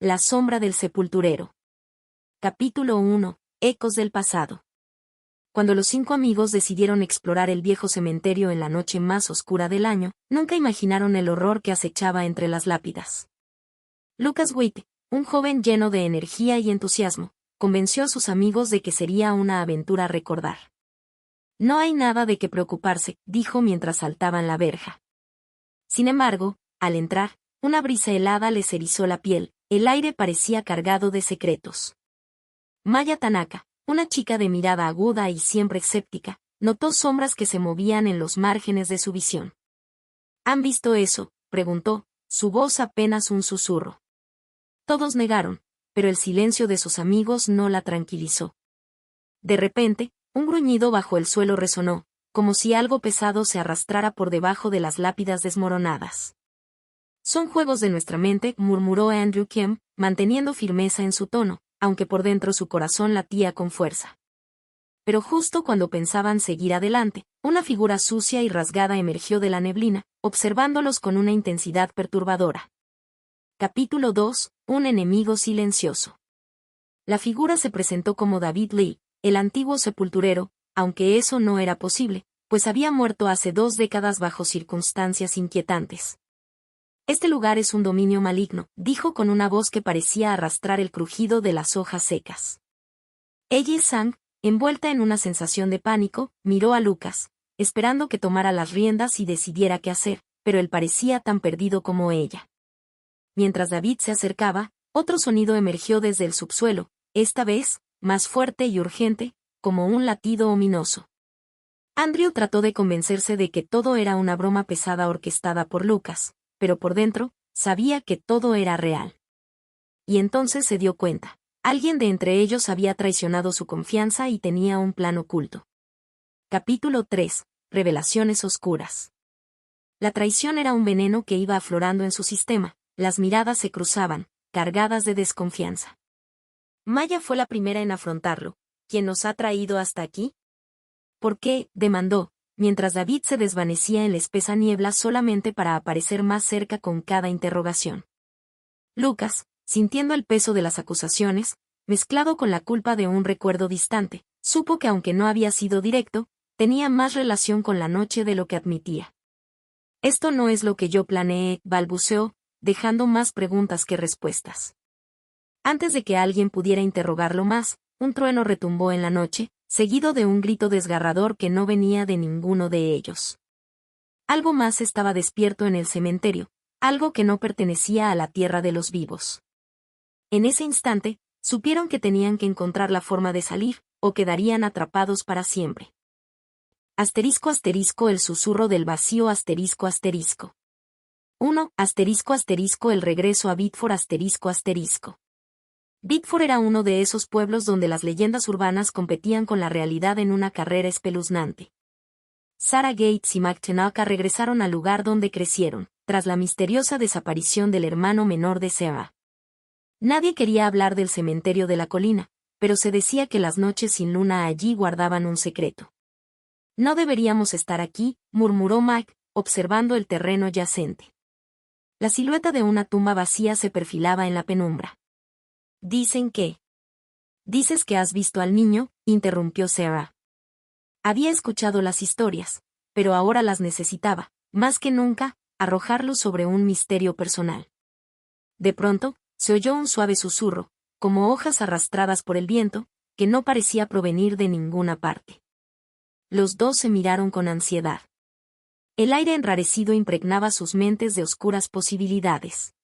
La sombra del sepulturero. Capítulo 1. Ecos del pasado. Cuando los 5 amigos decidieron explorar el viejo cementerio en la noche más oscura del año, nunca imaginaron el horror que acechaba entre las lápidas. Lucas Witte, un joven lleno de energía y entusiasmo, convenció a sus amigos de que sería una aventura a recordar. No hay nada de qué preocuparse, dijo mientras saltaban la verja. Sin embargo, al entrar, una brisa helada les erizó la piel, el aire parecía cargado de secretos. Maya Tanaka, una chica de mirada aguda y siempre escéptica, notó sombras que se movían en los márgenes de su visión. ¿Han visto eso?, preguntó, su voz apenas un susurro. Todos negaron, pero el silencio de sus amigos no la tranquilizó. De repente, un gruñido bajo el suelo resonó, como si algo pesado se arrastrara por debajo de las lápidas desmoronadas. Son juegos de nuestra mente, murmuró Andrew Kemp, manteniendo firmeza en su tono, aunque por dentro su corazón latía con fuerza. Pero justo cuando pensaban seguir adelante, una figura sucia y rasgada emergió de la neblina, observándolos con una intensidad perturbadora. Capítulo 2. Un enemigo silencioso. La figura se presentó como David Lee, el antiguo sepulturero, aunque eso no era posible, pues había muerto hace 2 décadas bajo circunstancias inquietantes. Este lugar es un dominio maligno, dijo con una voz que parecía arrastrar el crujido de las hojas secas. Ella Sang, envuelta en una sensación de pánico, miró a Lucas, esperando que tomara las riendas y decidiera qué hacer, pero él parecía tan perdido como ella. Mientras David se acercaba, otro sonido emergió desde el subsuelo, esta vez, más fuerte y urgente, como un latido ominoso. Andrew trató de convencerse de que todo era una broma pesada orquestada por Lucas, pero por dentro, sabía que todo era real. Y entonces se dio cuenta. Alguien de entre ellos había traicionado su confianza y tenía un plan oculto. Capítulo 3. Revelaciones oscuras. La traición era un veneno que iba aflorando en su sistema, las miradas se cruzaban, cargadas de desconfianza. Maya fue la primera en afrontarlo. ¿Quién nos ha traído hasta aquí? ¿Por qué?, demandó, mientras David se desvanecía en la espesa niebla solamente para aparecer más cerca con cada interrogación. Lucas, sintiendo el peso de las acusaciones, mezclado con la culpa de un recuerdo distante, supo que aunque no había sido directo, tenía más relación con la noche de lo que admitía. Esto no es lo que yo planeé, balbuceó, dejando más preguntas que respuestas. Antes de que alguien pudiera interrogarlo más, un trueno retumbó en la noche, seguido de un grito desgarrador que no venía de ninguno de ellos. Algo más estaba despierto en el cementerio, algo que no pertenecía a la tierra de los vivos. En ese instante, supieron que tenían que encontrar la forma de salir, o quedarían atrapados para siempre. Asterisco asterisco el susurro del vacío asterisco asterisco. 1. Asterisco asterisco el regreso a Biddeford asterisco asterisco. Biddeford era uno de esos pueblos donde las leyendas urbanas competían con la realidad en una carrera espeluznante. Sarah Gates y Mac Tanaka regresaron al lugar donde crecieron, tras la misteriosa desaparición del hermano menor de Sarah. Nadie quería hablar del cementerio de la colina, pero se decía que las noches sin luna allí guardaban un secreto. No deberíamos estar aquí, murmuró Mac, observando el terreno yacente. La silueta de una tumba vacía se perfilaba en la penumbra. Dicen que... ¿Dices que has visto al niño?, interrumpió Sarah. Había escuchado las historias, pero ahora las necesitaba, más que nunca, arrojarlos sobre un misterio personal. De pronto, se oyó un suave susurro, como hojas arrastradas por el viento, que no parecía provenir de ninguna parte. Los dos se miraron con ansiedad. El aire enrarecido impregnaba sus mentes de oscuras posibilidades.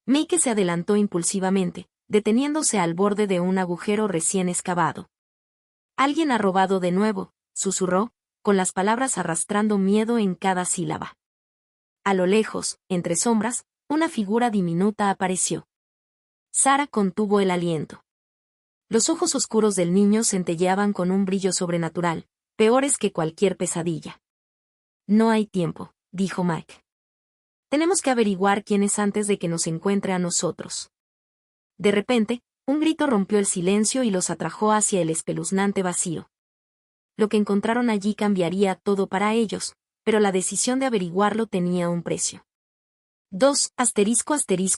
Meike se adelantó impulsivamente, deteniéndose al borde de un agujero recién excavado. Alguien ha robado de nuevo, susurró, con las palabras arrastrando miedo en cada sílaba. A lo lejos, entre sombras, una figura diminuta apareció. Sarah contuvo el aliento. Los ojos oscuros del niño centelleaban con un brillo sobrenatural, peores que cualquier pesadilla. No hay tiempo, dijo Mike. Tenemos que averiguar quién es antes de que nos encuentre a nosotros. De repente, un grito rompió el silencio y los atrajo hacia el espeluznante vacío. Lo que encontraron allí cambiaría todo para ellos, pero la decisión de averiguarlo tenía un precio. 2.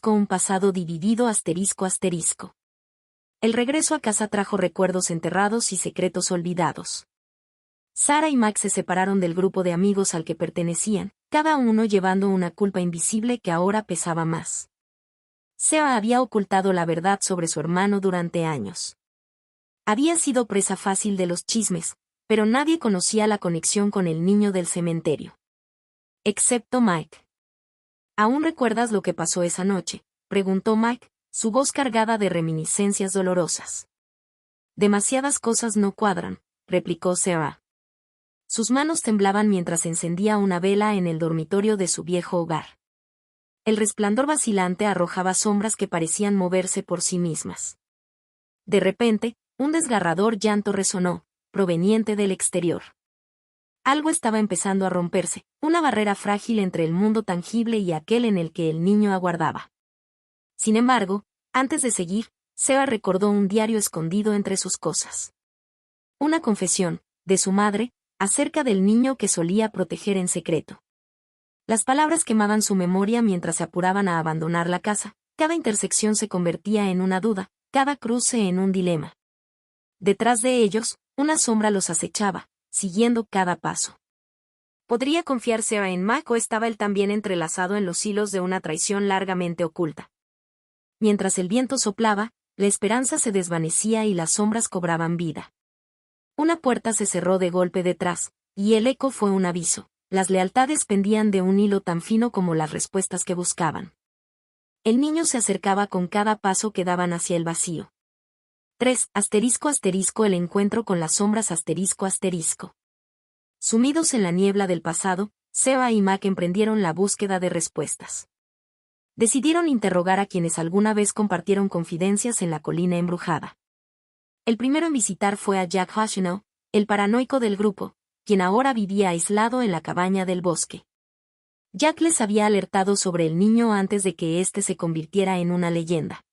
Un pasado dividido ***. El regreso a casa trajo recuerdos enterrados y secretos olvidados. Sarah y Mac se separaron del grupo de amigos al que pertenecían, cada uno llevando una culpa invisible que ahora pesaba más. Sarah había ocultado la verdad sobre su hermano durante años. Había sido presa fácil de los chismes, pero nadie conocía la conexión con el niño del cementerio. Excepto Mike. ¿Aún recuerdas lo que pasó esa noche?, preguntó Mike, su voz cargada de reminiscencias dolorosas. Demasiadas cosas no cuadran, replicó Sarah. Sus manos temblaban mientras encendía una vela en el dormitorio de su viejo hogar. El resplandor vacilante arrojaba sombras que parecían moverse por sí mismas. De repente, un desgarrador llanto resonó, proveniente del exterior. Algo estaba empezando a romperse, una barrera frágil entre el mundo tangible y aquel en el que el niño aguardaba. Sin embargo, antes de seguir, Sarah recordó un diario escondido entre sus cosas. Una confesión, de su madre, acerca del niño que solía proteger en secreto. Las palabras quemaban su memoria mientras se apuraban a abandonar la casa, cada intersección se convertía en una duda, cada cruce en un dilema. Detrás de ellos, una sombra los acechaba, siguiendo cada paso. ¿Podría confiar Sarah en Mac o estaba él también entrelazado en los hilos de una traición largamente oculta? Mientras el viento soplaba, la esperanza se desvanecía y las sombras cobraban vida. Una puerta se cerró de golpe detrás, y el eco fue un aviso. Las lealtades pendían de un hilo tan fino como las respuestas que buscaban. El niño se acercaba con cada paso que daban hacia el vacío. 3. El encuentro con las sombras ***. Sumidos en la niebla del pasado, Sarah y Mac emprendieron la búsqueda de respuestas. Decidieron interrogar a quienes alguna vez compartieron confidencias en la colina embrujada. El primero en visitar fue a Jack Hoshino, el paranoico del grupo, quien ahora vivía aislado en la cabaña del bosque. Jack les había alertado sobre el niño antes de que éste se convirtiera en una leyenda.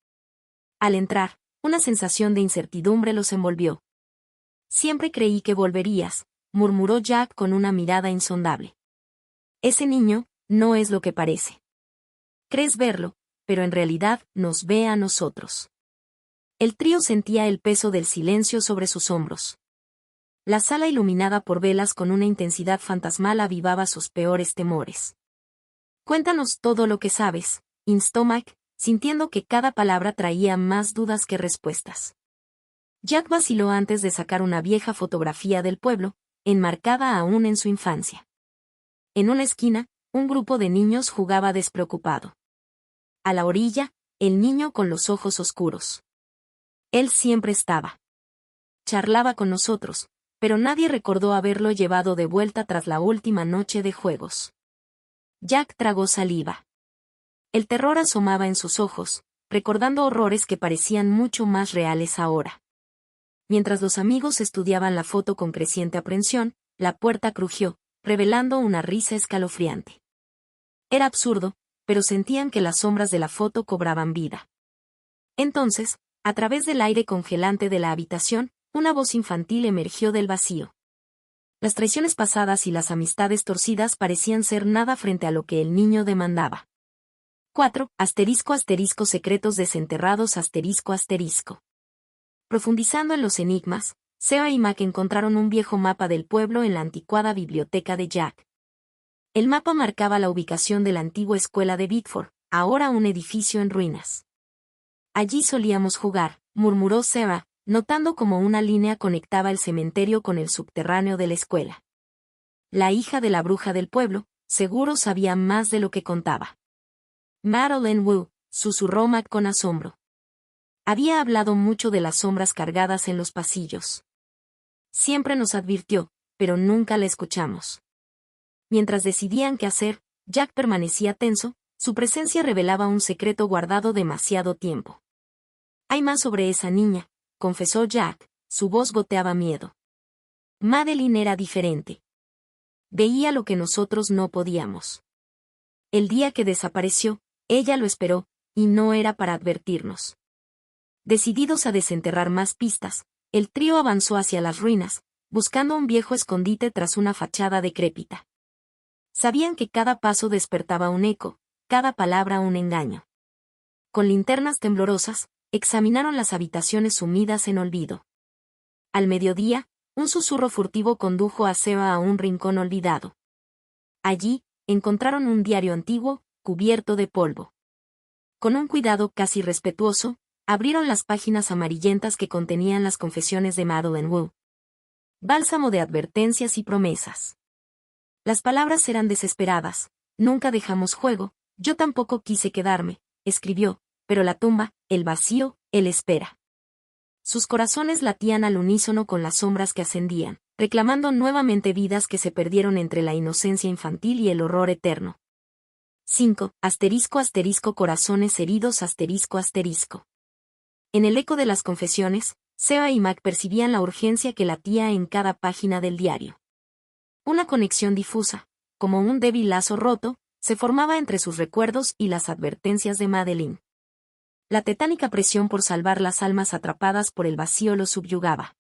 Al entrar, una sensación de incertidumbre los envolvió. Siempre creí que volverías, murmuró Jack con una mirada insondable. Ese niño, no es lo que parece. Crees verlo, pero en realidad nos ve a nosotros. El trío sentía el peso del silencio sobre sus hombros. La sala iluminada por velas con una intensidad fantasmal avivaba sus peores temores. Cuéntanos todo lo que sabes, instó Mike, sintiendo que cada palabra traía más dudas que respuestas. Jack vaciló antes de sacar una vieja fotografía del pueblo, enmarcada aún en su infancia. En una esquina, un grupo de niños jugaba despreocupado. A la orilla, el niño con los ojos oscuros. Él siempre estaba. Charlaba con nosotros, pero nadie recordó haberlo llevado de vuelta tras la última noche de juegos. Jack tragó saliva. El terror asomaba en sus ojos, recordando horrores que parecían mucho más reales ahora. Mientras los amigos estudiaban la foto con creciente aprensión, la puerta crujió, revelando una risa escalofriante. Era absurdo, pero sentían que las sombras de la foto cobraban vida. Entonces, a través del aire congelante de la habitación, una voz infantil emergió del vacío. Las traiciones pasadas y las amistades torcidas parecían ser nada frente a lo que el niño demandaba. 4. Secretos desenterrados ***. Profundizando en los enigmas, Sarah y Mac encontraron un viejo mapa del pueblo en la anticuada biblioteca de Jack. El mapa marcaba la ubicación de la antigua escuela de Bickford, ahora un edificio en ruinas. Allí solíamos jugar, murmuró Sarah, notando cómo una línea conectaba el cementerio con el subterráneo de la escuela. La hija de la bruja del pueblo, seguro sabía más de lo que contaba. Madeline Wu, susurró Mac con asombro. Había hablado mucho de las sombras cargadas en los pasillos. Siempre nos advirtió, pero nunca la escuchamos. Mientras decidían qué hacer, Jack permanecía tenso, su presencia revelaba un secreto guardado demasiado tiempo. Hay más sobre esa niña, confesó Jack, su voz goteaba miedo. Madeline era diferente. Veía lo que nosotros no podíamos. El día que desapareció, ella lo esperó, y no era para advertirnos. Decididos a desenterrar más pistas, el trío avanzó hacia las ruinas, buscando un viejo escondite tras una fachada decrépita. Sabían que cada paso despertaba un eco, cada palabra un engaño. Con linternas temblorosas, examinaron las habitaciones sumidas en olvido. Al mediodía, un susurro furtivo condujo a Seba a un rincón olvidado. Allí, encontraron un diario antiguo, cubierto de polvo. Con un cuidado casi respetuoso, abrieron las páginas amarillentas que contenían las confesiones de Madeleine Wu. Bálsamo de advertencias y promesas. Las palabras eran desesperadas. Nunca dejamos juego, yo tampoco quise quedarme, escribió, pero la tumba, el vacío, él espera. Sus corazones latían al unísono con las sombras que ascendían, reclamando nuevamente vidas que se perdieron entre la inocencia infantil y el horror eterno. 5. Corazones heridos ***. En el eco de las confesiones, Seba y Mac percibían la urgencia que latía en cada página del diario. Una conexión difusa, como un débil lazo roto, se formaba entre sus recuerdos y las advertencias de Madeleine. La tetánica presión por salvar las almas atrapadas por el vacío los subyugaba.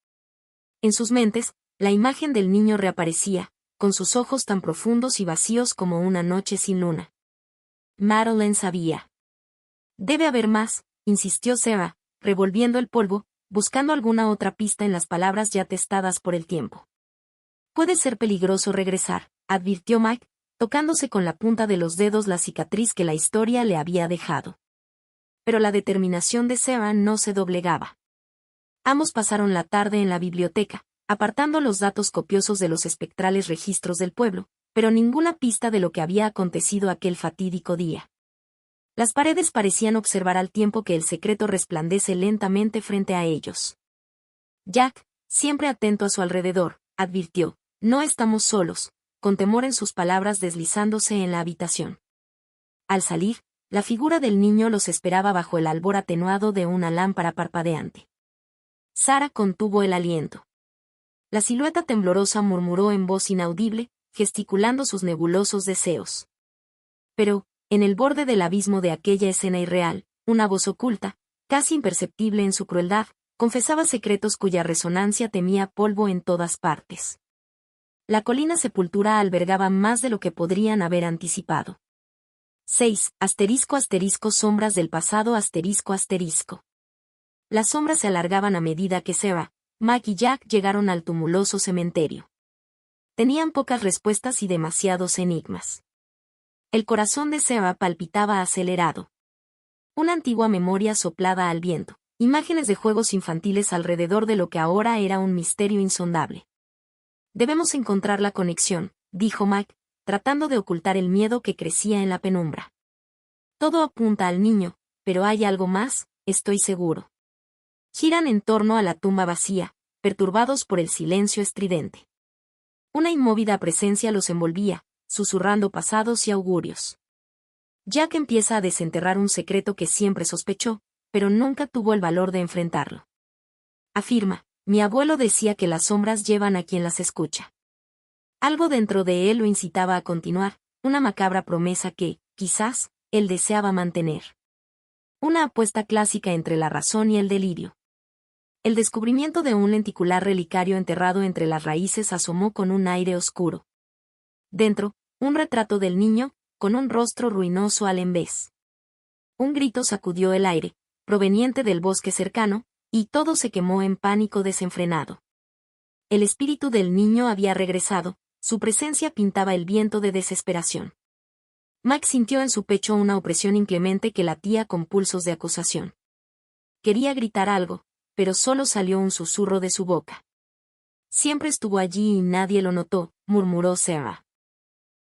En sus mentes, la imagen del niño reaparecía, con sus ojos tan profundos y vacíos como una noche sin luna. Madeleine sabía. Debe haber más, insistió Seba, revolviendo el polvo, buscando alguna otra pista en las palabras ya testadas por el tiempo. Puede ser peligroso regresar, advirtió Mike, tocándose con la punta de los dedos la cicatriz que la historia le había dejado. Pero la determinación de Seba no se doblegaba. Ambos pasaron la tarde en la biblioteca, apartando los datos copiosos de los espectrales registros del pueblo, pero ninguna pista de lo que había acontecido aquel fatídico día. Las paredes parecían observar al tiempo que el secreto resplandece lentamente frente a ellos. Jack, siempre atento a su alrededor, advirtió, no estamos solos, con temor en sus palabras deslizándose en la habitación. Al salir, la figura del niño los esperaba bajo el albor atenuado de una lámpara parpadeante. Sara contuvo el aliento. La silueta temblorosa murmuró en voz inaudible, gesticulando sus nebulosos deseos. Pero, en el borde del abismo de aquella escena irreal, una voz oculta, casi imperceptible en su crueldad, confesaba secretos cuya resonancia temía polvo en todas partes. La colina sepultura albergaba más de lo que podrían haber anticipado. 6. Sombras del pasado ***. Las sombras se alargaban a medida que Seba, Mac y Jack llegaron al tumuloso cementerio. Tenían pocas respuestas y demasiados enigmas. El corazón de Seba palpitaba acelerado. Una antigua memoria soplada al viento, imágenes de juegos infantiles alrededor de lo que ahora era un misterio insondable. Debemos encontrar la conexión, dijo Mac, tratando de ocultar el miedo que crecía en la penumbra. Todo apunta al niño, pero hay algo más, estoy seguro. Giran en torno a la tumba vacía, perturbados por el silencio estridente. Una inmóvil presencia los envolvía, susurrando pasados y augurios. Jack empieza a desenterrar un secreto que siempre sospechó, pero nunca tuvo el valor de enfrentarlo. Afirma, mi abuelo decía que las sombras llevan a quien las escucha. Algo dentro de él lo incitaba a continuar, una macabra promesa que, quizás, él deseaba mantener. Una apuesta clásica entre la razón y el delirio. El descubrimiento de un lenticular relicario enterrado entre las raíces asomó con un aire oscuro. Dentro, un retrato del niño, con un rostro ruinoso al envés. Un grito sacudió el aire, proveniente del bosque cercano, y todo se quemó en pánico desenfrenado. El espíritu del niño había regresado, su presencia pintaba el viento de desesperación. Max sintió en su pecho una opresión inclemente que latía con pulsos de acusación. Quería gritar algo, pero solo salió un susurro de su boca. Siempre estuvo allí y nadie lo notó, murmuró Sarah.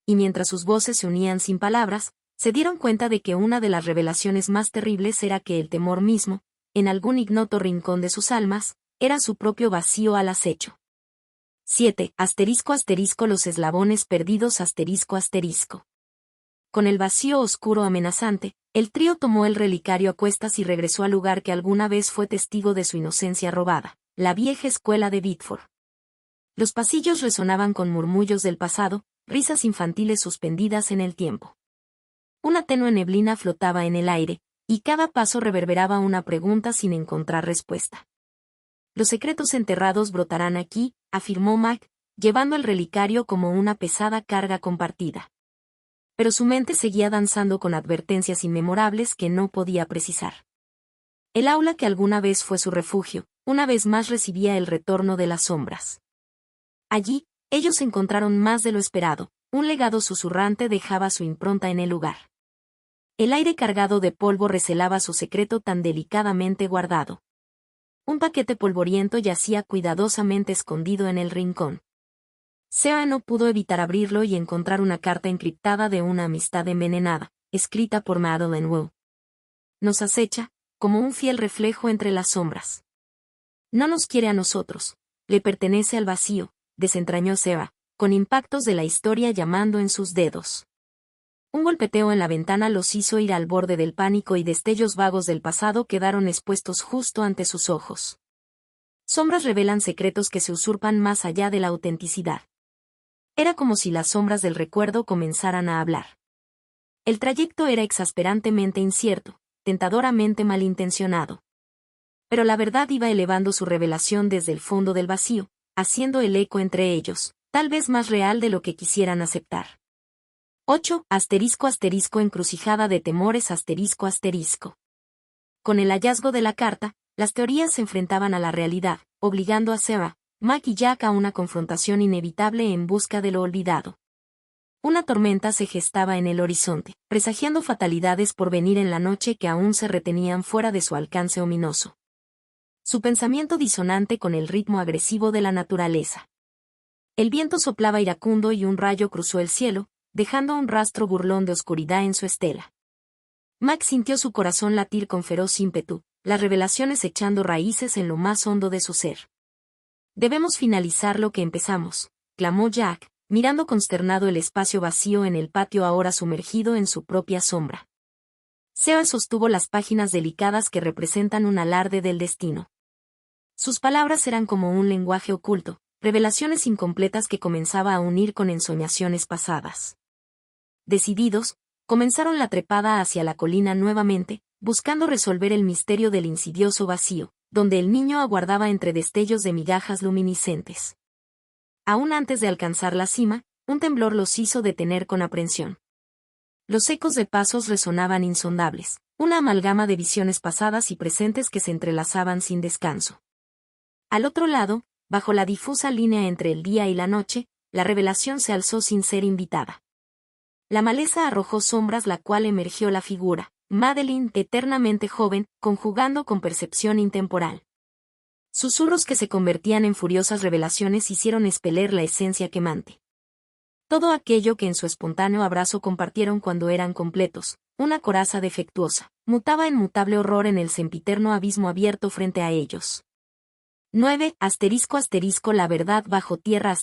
Y mientras sus voces se unían sin palabras, se dieron cuenta de que una de las revelaciones más terribles era que el temor mismo, en algún ignoto rincón de sus almas, era su propio vacío al acecho. 7. Los eslabones perdidos ***. Con el vacío oscuro amenazante, el trío tomó el relicario a cuestas y regresó al lugar que alguna vez fue testigo de su inocencia robada, la vieja escuela de Bitford. Los pasillos resonaban con murmullos del pasado, risas infantiles suspendidas en el tiempo. Una tenue neblina flotaba en el aire, y cada paso reverberaba una pregunta sin encontrar respuesta. Los secretos enterrados brotarán aquí, afirmó Mac, llevando el relicario como una pesada carga compartida. Pero su mente seguía danzando con advertencias inmemorables que no podía precisar. El aula que alguna vez fue su refugio, una vez más recibía el retorno de las sombras. Allí, ellos encontraron más de lo esperado, un legado susurrante dejaba su impronta en el lugar. El aire cargado de polvo recelaba su secreto tan delicadamente guardado. Un paquete polvoriento yacía cuidadosamente escondido en el rincón. Sea no pudo evitar abrirlo y encontrar una carta encriptada de una amistad envenenada, escrita por Madeleine Wu. Nos acecha, como un fiel reflejo entre las sombras. No nos quiere a nosotros, le pertenece al vacío, desentrañó Sea, con impactos de la historia llamando en sus dedos. Un golpeteo en la ventana los hizo ir al borde del pánico y destellos vagos del pasado quedaron expuestos justo ante sus ojos. Sombras revelan secretos que se usurpan más allá de la autenticidad. Era como si las sombras del recuerdo comenzaran a hablar. El trayecto era exasperantemente incierto, tentadoramente malintencionado. Pero la verdad iba elevando su revelación desde el fondo del vacío, haciendo el eco entre ellos, tal vez más real de lo que quisieran aceptar. 8. Encrucijada de temores Con el hallazgo de la carta, las teorías se enfrentaban a la realidad, obligando a Sarah, Mac y Jack a una confrontación inevitable en busca de lo olvidado. Una tormenta se gestaba en el horizonte, presagiando fatalidades por venir en la noche que aún se retenían fuera de su alcance ominoso. Su pensamiento disonante con el ritmo agresivo de la naturaleza. El viento soplaba iracundo y un rayo cruzó el cielo, dejando un rastro burlón de oscuridad en su estela. Mac sintió su corazón latir con feroz ímpetu, las revelaciones echando raíces en lo más hondo de su ser. Debemos finalizar lo que empezamos, clamó Jack, mirando consternado el espacio vacío en el patio ahora sumergido en su propia sombra. Sea sostuvo las páginas delicadas que representan un alarde del destino. Sus palabras eran como un lenguaje oculto, revelaciones incompletas que comenzaba a unir con ensoñaciones pasadas. Decididos, comenzaron la trepada hacia la colina nuevamente, buscando resolver el misterio del insidioso vacío, donde el niño aguardaba entre destellos de migajas luminiscentes. Aún antes de alcanzar la cima, un temblor los hizo detener con aprensión. Los ecos de pasos resonaban insondables, una amalgama de visiones pasadas y presentes que se entrelazaban sin descanso. Al otro lado, bajo la difusa línea entre el día y la noche, la revelación se alzó sin ser invitada. La maleza arrojó sombras, la cual emergió la figura, Madeleine, eternamente joven, conjugando con percepción intemporal. Susurros que se convertían en furiosas revelaciones hicieron expeler la esencia quemante. Todo aquello que en su espontáneo abrazo compartieron cuando eran completos, una coraza defectuosa, mutaba en mutable horror en el sempiterno abismo abierto frente a ellos. 9. La verdad bajo tierra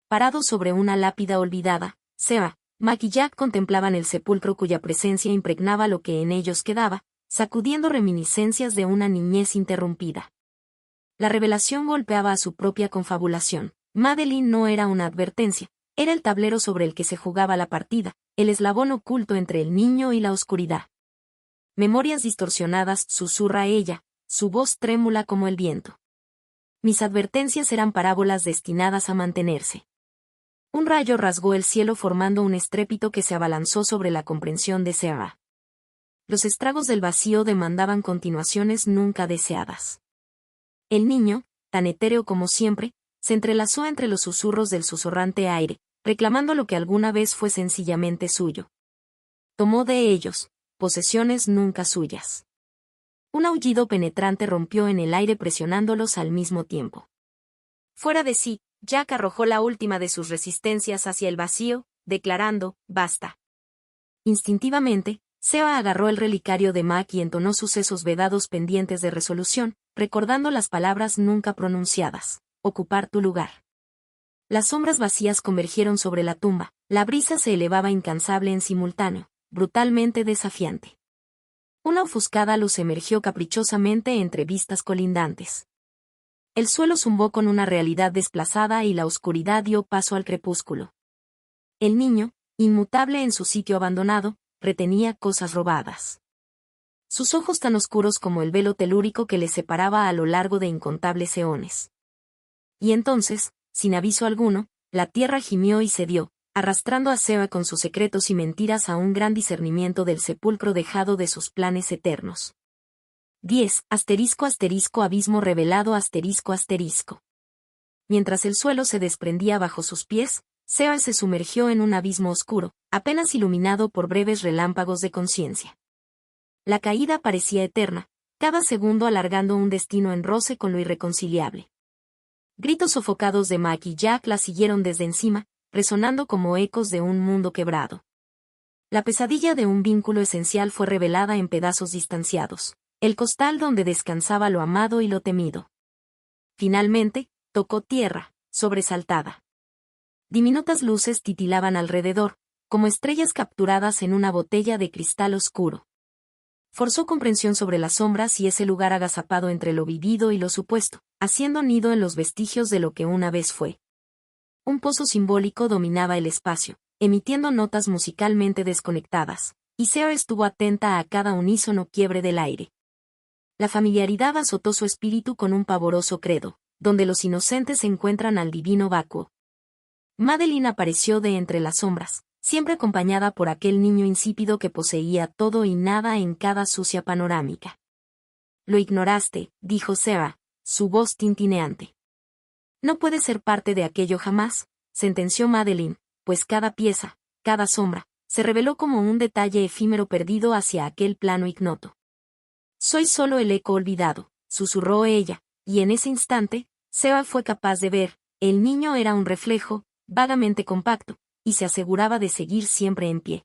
Parados sobre una lápida olvidada, Sea, Mac y Jack contemplaban el sepulcro cuya presencia impregnaba lo que en ellos quedaba, sacudiendo reminiscencias de una niñez interrumpida. La revelación golpeaba a su propia confabulación. Madeleine no era una advertencia, era el tablero sobre el que se jugaba la partida, el eslabón oculto entre el niño y la oscuridad. Memorias distorsionadas, susurra ella, su voz trémula como el viento. Mis advertencias eran parábolas destinadas a mantenerse. Un rayo rasgó el cielo formando un estrépito que se abalanzó sobre la comprensión de Sarah. Los estragos del vacío demandaban continuaciones nunca deseadas. El niño, tan etéreo como siempre, se entrelazó entre los susurros del susurrante aire, reclamando lo que alguna vez fue sencillamente suyo. Tomó de ellos, posesiones nunca suyas. Un aullido penetrante rompió en el aire presionándolos al mismo tiempo. Fuera de sí, Jack arrojó la última de sus resistencias hacia el vacío, declarando, «Basta». Instintivamente, Sea agarró el relicario de Mac y entonó sucesos vedados pendientes de resolución, recordando las palabras nunca pronunciadas, «ocupar tu lugar». Las sombras vacías convergieron sobre la tumba, la brisa se elevaba incansable en simultáneo, brutalmente desafiante. Una ofuscada luz emergió caprichosamente entre vistas colindantes. El suelo zumbó con una realidad desplazada y la oscuridad dio paso al crepúsculo. El niño, inmutable en su sitio abandonado, retenía cosas robadas. Sus ojos tan oscuros como el velo telúrico que le separaba a lo largo de incontables eones. Y entonces, sin aviso alguno, la tierra gimió y cedió, arrastrando a Seba con sus secretos y mentiras a un gran discernimiento del sepulcro dejado de sus planes eternos. 10. Abismo revelado Mientras el suelo se desprendía bajo sus pies, Seba se sumergió en un abismo oscuro, apenas iluminado por breves relámpagos de conciencia. La caída parecía eterna, cada segundo alargando un destino en roce con lo irreconciliable. Gritos sofocados de Mac y Jack la siguieron desde encima, resonando como ecos de un mundo quebrado. La pesadilla de un vínculo esencial fue revelada en pedazos distanciados, el costal donde descansaba lo amado y lo temido. Finalmente, tocó tierra, sobresaltada. Diminutas luces titilaban alrededor, como estrellas capturadas en una botella de cristal oscuro. Forzó comprensión sobre las sombras y ese lugar agazapado entre lo vivido y lo supuesto, haciendo nido en los vestigios de lo que una vez fue. Un pozo simbólico dominaba el espacio, emitiendo notas musicalmente desconectadas, y Seba estuvo atenta a cada unísono quiebre del aire. La familiaridad azotó su espíritu con un pavoroso credo, donde los inocentes encuentran al divino vacuo. Madeline apareció de entre las sombras, siempre acompañada por aquel niño insípido que poseía todo y nada en cada sucia panorámica. Lo ignoraste, dijo Seba, su voz tintineante. No puede ser parte de aquello jamás, sentenció Madeline, pues cada pieza, cada sombra, se reveló como un detalle efímero perdido hacia aquel plano ignoto. Soy solo el eco olvidado, susurró ella, y en ese instante, Seba fue capaz de ver, el niño era un reflejo, vagamente compacto, y se aseguraba de seguir siempre en pie.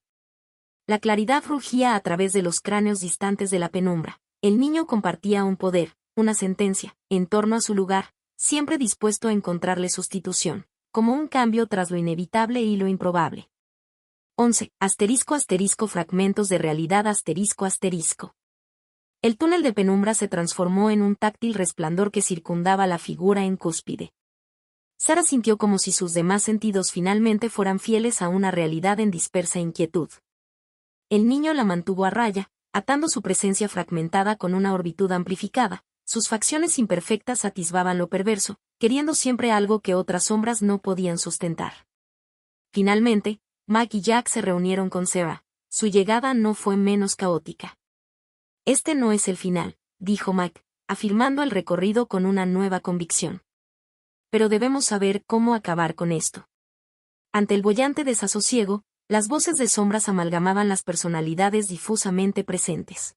La claridad rugía a través de los cráneos distantes de la penumbra. El niño compartía un poder, una sentencia, en torno a su lugar, siempre dispuesto a encontrarle sustitución, como un cambio tras lo inevitable y lo improbable. 11. Fragmentos de realidad El túnel de penumbra se transformó en un táctil resplandor que circundaba la figura en cúspide. Sara sintió como si sus demás sentidos finalmente fueran fieles a una realidad en dispersa inquietud. El niño la mantuvo a raya, atando su presencia fragmentada con una orbitud amplificada. Sus facciones imperfectas atisbaban lo perverso, queriendo siempre algo que otras sombras no podían sustentar. Finalmente, Mac y Jack se reunieron con Seba. Su llegada no fue menos caótica. Este no es el final, dijo Mac, afirmando el recorrido con una nueva convicción. Pero debemos saber cómo acabar con esto. Ante el boyante desasosiego, las voces de sombras amalgamaban las personalidades difusamente presentes.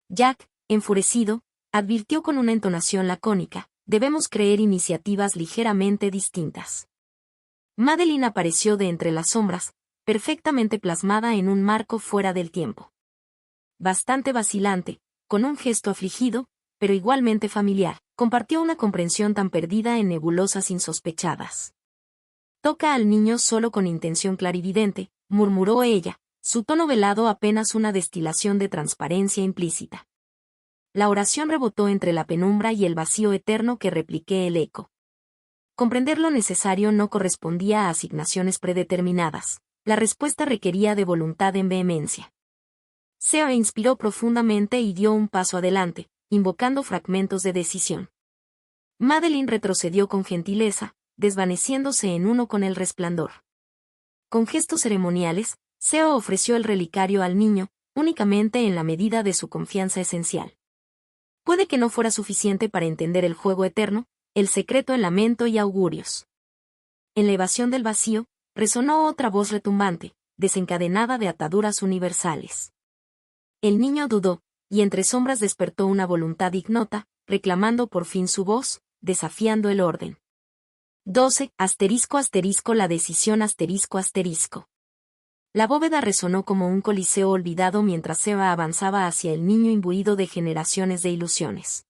Jack, enfurecido, advirtió con una entonación lacónica, debemos creer iniciativas ligeramente distintas. Madeline apareció de entre las sombras, perfectamente plasmada en un marco fuera del tiempo. Bastante vacilante, con un gesto afligido, pero igualmente familiar, compartió una comprensión tan perdida en nebulosas insospechadas. Toca al niño solo con intención clarividente, murmuró ella, su tono velado apenas una destilación de transparencia implícita. La oración rebotó entre la penumbra y el vacío eterno que repliqué el eco. Comprender lo necesario no correspondía a asignaciones predeterminadas, la respuesta requería de voluntad en vehemencia. Seba inspiró profundamente y dio un paso adelante, invocando fragmentos de decisión. Madeline retrocedió con gentileza, desvaneciéndose en uno con el resplandor. Con gestos ceremoniales, Seba ofreció el relicario al niño, únicamente en la medida de su confianza esencial. Puede que no fuera suficiente para entender el juego eterno, el secreto en lamento y augurios. En la evasión del vacío, resonó otra voz retumbante, desencadenada de ataduras universales. El niño dudó, y entre sombras despertó una voluntad ignota, reclamando por fin su voz, desafiando el orden. 12. La decisión La bóveda resonó como un coliseo olvidado mientras Seba avanzaba hacia el niño imbuido de generaciones de ilusiones.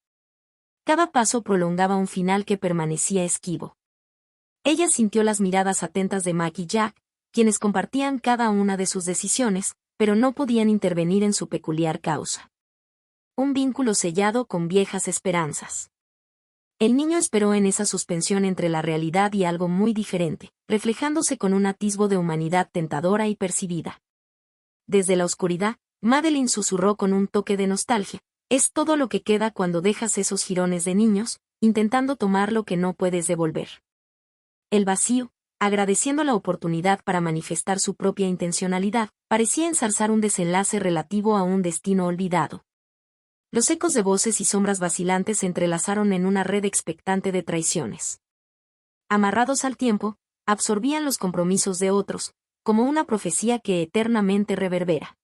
Cada paso prolongaba un final que permanecía esquivo. Ella sintió las miradas atentas de Mac y Jack, quienes compartían cada una de sus decisiones, pero no podían intervenir en su peculiar causa. Un vínculo sellado con viejas esperanzas. El niño esperó en esa suspensión entre la realidad y algo muy diferente, reflejándose con un atisbo de humanidad tentadora y percibida. Desde la oscuridad, Madeline susurró con un toque de nostalgia, es todo lo que queda cuando dejas esos jirones de niños, intentando tomar lo que no puedes devolver. El vacío, agradeciendo la oportunidad para manifestar su propia intencionalidad, parecía enzarzar un desenlace relativo a un destino olvidado. Los ecos de voces y sombras vacilantes se entrelazaron en una red expectante de traiciones. Amarrados al tiempo, absorbían los compromisos de otros, como una profecía que eternamente reverbera.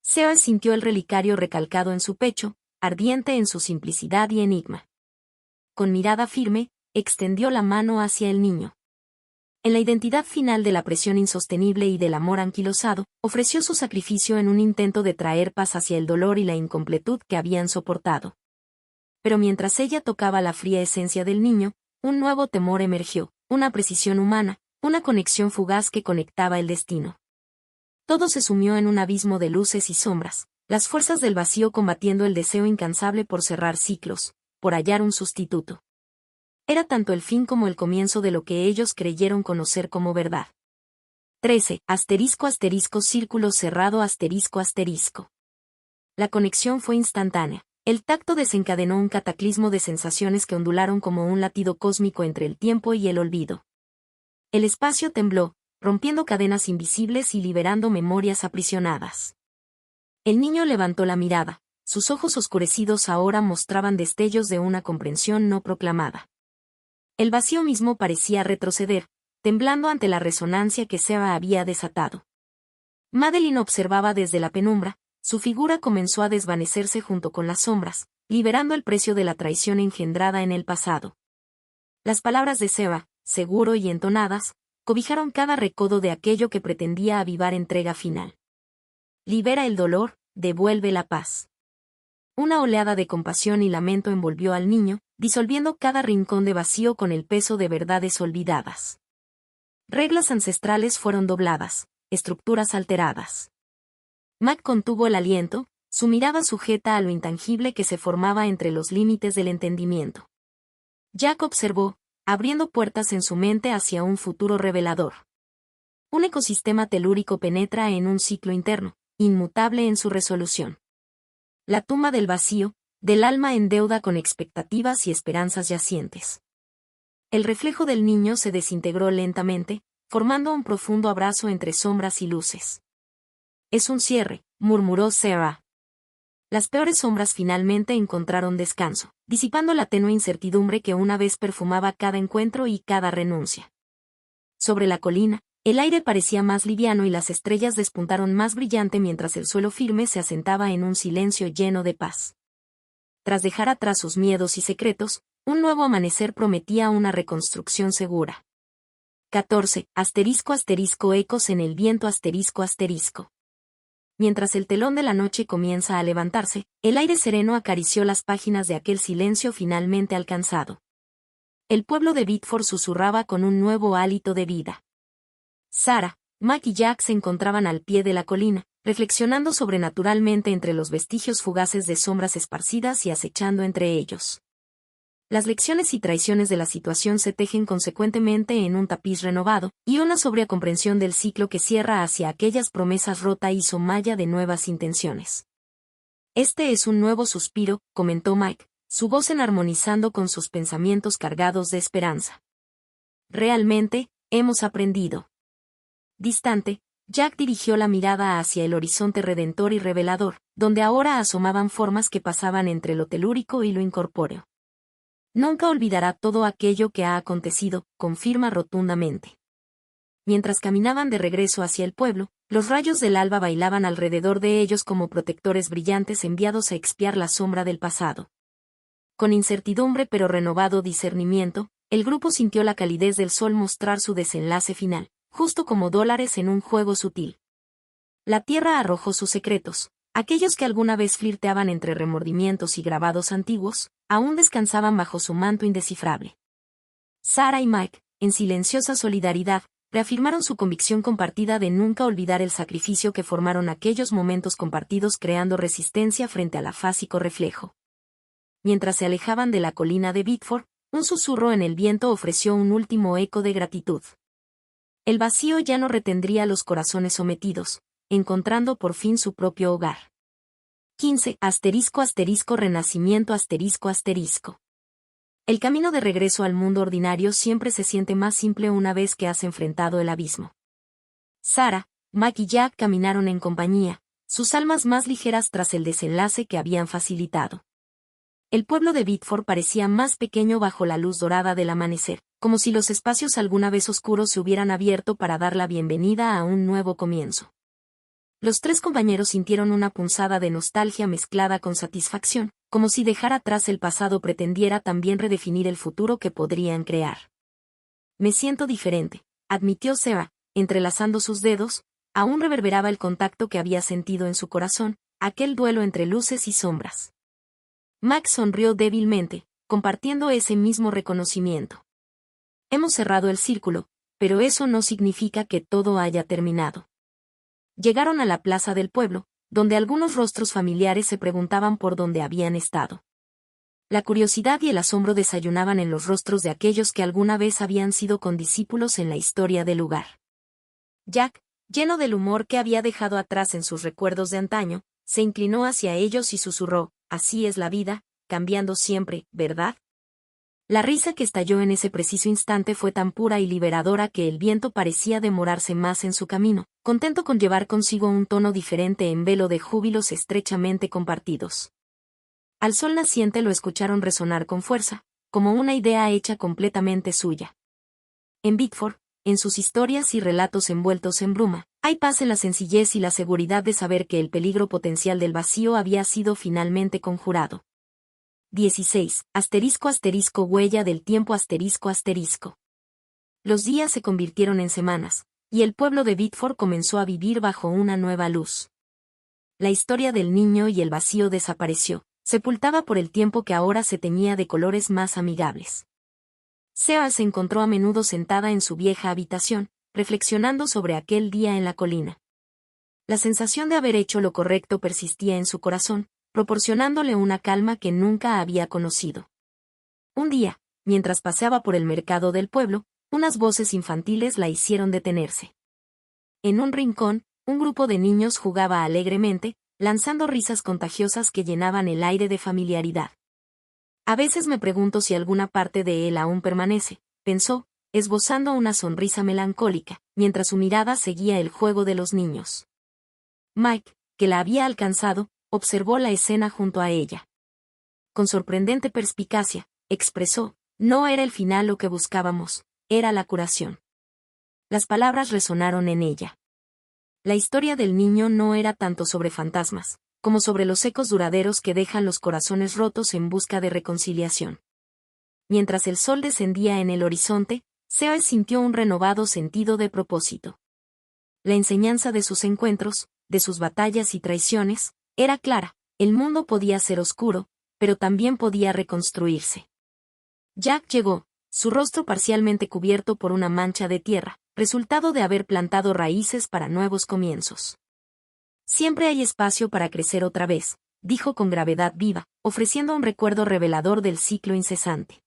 Seba sintió el relicario recalcado en su pecho, ardiente en su simplicidad y enigma. Con mirada firme, extendió la mano hacia el niño. En la identidad final de la presión insostenible y del amor anquilosado, ofreció su sacrificio en un intento de traer paz hacia el dolor y la incompletud que habían soportado. Pero mientras ella tocaba la fría esencia del niño, un nuevo temor emergió, una precisión humana, una conexión fugaz que conectaba el destino. Todo se sumió en un abismo de luces y sombras, las fuerzas del vacío combatiendo el deseo incansable por cerrar ciclos, por hallar un sustituto. Era tanto el fin como el comienzo de lo que ellos creyeron conocer como verdad. 13. Círculo cerrado ***. La conexión fue instantánea. El tacto desencadenó un cataclismo de sensaciones que ondularon como un latido cósmico entre el tiempo y el olvido. El espacio tembló, rompiendo cadenas invisibles y liberando memorias aprisionadas. El niño levantó la mirada, sus ojos oscurecidos ahora mostraban destellos de una comprensión no proclamada. El vacío mismo parecía retroceder, temblando ante la resonancia que Seba había desatado. Madeline observaba desde la penumbra, su figura comenzó a desvanecerse junto con las sombras, liberando el precio de la traición engendrada en el pasado. Las palabras de Seba, seguro y entonadas, cobijaron cada recodo de aquello que pretendía avivar entrega final. Libera el dolor, devuelve la paz. Una oleada de compasión y lamento envolvió al niño, disolviendo cada rincón de vacío con el peso de verdades olvidadas. Reglas ancestrales fueron dobladas, estructuras alteradas. Mac contuvo el aliento, su mirada sujeta a lo intangible que se formaba entre los límites del entendimiento. Jack observó, abriendo puertas en su mente hacia un futuro revelador. Un ecosistema telúrico penetra en un ciclo interno, inmutable en su resolución. La tumba del vacío, del alma en deuda con expectativas y esperanzas yacientes. El reflejo del niño se desintegró lentamente, formando un profundo abrazo entre sombras y luces. Es un cierre, murmuró Sarah. Las peores sombras finalmente encontraron descanso, disipando la tenue incertidumbre que una vez perfumaba cada encuentro y cada renuncia. Sobre la colina, el aire parecía más liviano y las estrellas despuntaron más brillante mientras el suelo firme se asentaba en un silencio lleno de paz. Tras dejar atrás sus miedos y secretos, un nuevo amanecer prometía una reconstrucción segura. 14. Ecos en el viento ***. Mientras el telón de la noche comienza a levantarse, el aire sereno acarició las páginas de aquel silencio finalmente alcanzado. El pueblo de Bickford susurraba con un nuevo hálito de vida. Sarah, Mac y Jack se encontraban al pie de la colina, reflexionando sobrenaturalmente entre los vestigios fugaces de sombras esparcidas y acechando entre ellos. Las lecciones y traiciones de la situación se tejen consecuentemente en un tapiz renovado, y una sobria comprensión del ciclo que cierra hacia aquellas promesas rota hizo malla de nuevas intenciones. Este es un nuevo suspiro, comentó Mike, su voz enarmonizando con sus pensamientos cargados de esperanza. Realmente, hemos aprendido. Distante, Jack dirigió la mirada hacia el horizonte redentor y revelador, donde ahora asomaban formas que pasaban entre lo telúrico y lo incorpóreo. Nunca olvidará todo aquello que ha acontecido, confirma rotundamente. Mientras caminaban de regreso hacia el pueblo, los rayos del alba bailaban alrededor de ellos como protectores brillantes enviados a expiar la sombra del pasado. Con incertidumbre pero renovado discernimiento, el grupo sintió la calidez del sol mostrar su desenlace final, justo como dólares en un juego sutil. La tierra arrojó sus secretos. Aquellos que alguna vez flirteaban entre remordimientos y grabados antiguos, aún descansaban bajo su manto indescifrable. Sarah y Mike, en silenciosa solidaridad, reafirmaron su convicción compartida de nunca olvidar el sacrificio que formaron aquellos momentos compartidos creando resistencia frente al afásico reflejo. Mientras se alejaban de la colina de Bickford, un susurro en el viento ofreció un último eco de gratitud. El vacío ya no retendría los corazones sometidos, encontrando por fin su propio hogar. 15. Renacimiento ***. El camino de regreso al mundo ordinario siempre se siente más simple una vez que has enfrentado el abismo. Sarah, Mac y Jack caminaron en compañía, sus almas más ligeras tras el desenlace que habían facilitado. El pueblo de Biddeford parecía más pequeño bajo la luz dorada del amanecer, como si los espacios alguna vez oscuros se hubieran abierto para dar la bienvenida a un nuevo comienzo. Los tres compañeros sintieron una punzada de nostalgia mezclada con satisfacción, como si dejar atrás el pasado pretendiera también redefinir el futuro que podrían crear. Me siento diferente, admitió Sarah, entrelazando sus dedos, aún reverberaba el contacto que había sentido en su corazón, aquel duelo entre luces y sombras. Max sonrió débilmente, compartiendo ese mismo reconocimiento. Hemos cerrado el círculo, pero eso no significa que todo haya terminado. Llegaron a la plaza del pueblo, donde algunos rostros familiares se preguntaban por dónde habían estado. La curiosidad y el asombro desayunaban en los rostros de aquellos que alguna vez habían sido condiscípulos en la historia del lugar. Jack, lleno del humor que había dejado atrás en sus recuerdos de antaño, se inclinó hacia ellos y susurró: «Así es la vida, cambiando siempre, ¿verdad?». La risa que estalló en ese preciso instante fue tan pura y liberadora que el viento parecía demorarse más en su camino, contento con llevar consigo un tono diferente en velo de júbilos estrechamente compartidos. Al sol naciente lo escucharon resonar con fuerza, como una idea hecha completamente suya. En Biddeford, en sus historias y relatos envueltos en bruma, hay paz en la sencillez y la seguridad de saber que el peligro potencial del vacío había sido finalmente conjurado. 16. Huella del tiempo Los días se convirtieron en semanas, y el pueblo de Biddeford comenzó a vivir bajo una nueva luz. La historia del niño y el vacío desapareció, sepultada por el tiempo que ahora se teñía de colores más amigables. Sarah se encontró a menudo sentada en su vieja habitación, reflexionando sobre aquel día en la colina. La sensación de haber hecho lo correcto persistía en su corazón, proporcionándole una calma que nunca había conocido. Un día, mientras paseaba por el mercado del pueblo, unas voces infantiles la hicieron detenerse. En un rincón, un grupo de niños jugaba alegremente, lanzando risas contagiosas que llenaban el aire de familiaridad. A veces me pregunto si alguna parte de él aún permanece, pensó, esbozando una sonrisa melancólica, mientras su mirada seguía el juego de los niños. Mike, que la había alcanzado, observó la escena junto a ella. Con sorprendente perspicacia, expresó: «No era el final lo que buscábamos, era la curación». Las palabras resonaron en ella. La historia del niño no era tanto sobre fantasmas, como sobre los ecos duraderos que dejan los corazones rotos en busca de reconciliación. Mientras el sol descendía en el horizonte, Sarah sintió un renovado sentido de propósito. La enseñanza de sus encuentros, de sus batallas y traiciones, era clara: el mundo podía ser oscuro, pero también podía reconstruirse. Jack llegó, su rostro parcialmente cubierto por una mancha de tierra, resultado de haber plantado raíces para nuevos comienzos. «Siempre hay espacio para crecer otra vez», dijo con gravedad viva, ofreciendo un recuerdo revelador del ciclo incesante.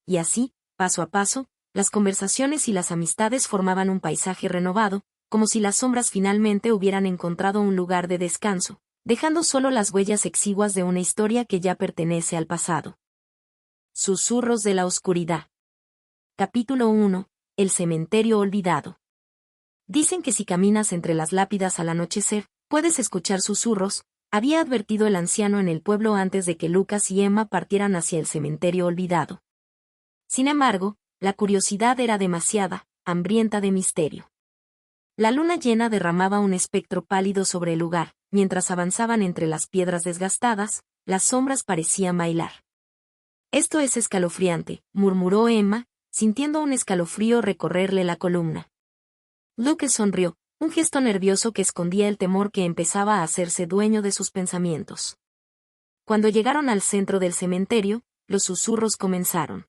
Y así, paso a paso, las conversaciones y las amistades formaban un paisaje renovado, como si las sombras finalmente hubieran encontrado un lugar de descanso, dejando solo las huellas exiguas de una historia que ya pertenece al pasado. Susurros de la oscuridad. Capítulo 1. El cementerio olvidado. Dicen que si caminas entre las lápidas al anochecer, puedes escuchar susurros, había advertido el anciano en el pueblo antes de que Lucas y Emma partieran hacia el cementerio olvidado. Sin embargo, la curiosidad era demasiada, hambrienta de misterio. La luna llena derramaba un espectro pálido sobre el lugar, mientras avanzaban entre las piedras desgastadas, las sombras parecían bailar. «Esto es escalofriante», murmuró Emma, sintiendo un escalofrío recorrerle la columna. Lucas sonrió, un gesto nervioso que escondía el temor que empezaba a hacerse dueño de sus pensamientos. Cuando llegaron al centro del cementerio, los susurros comenzaron.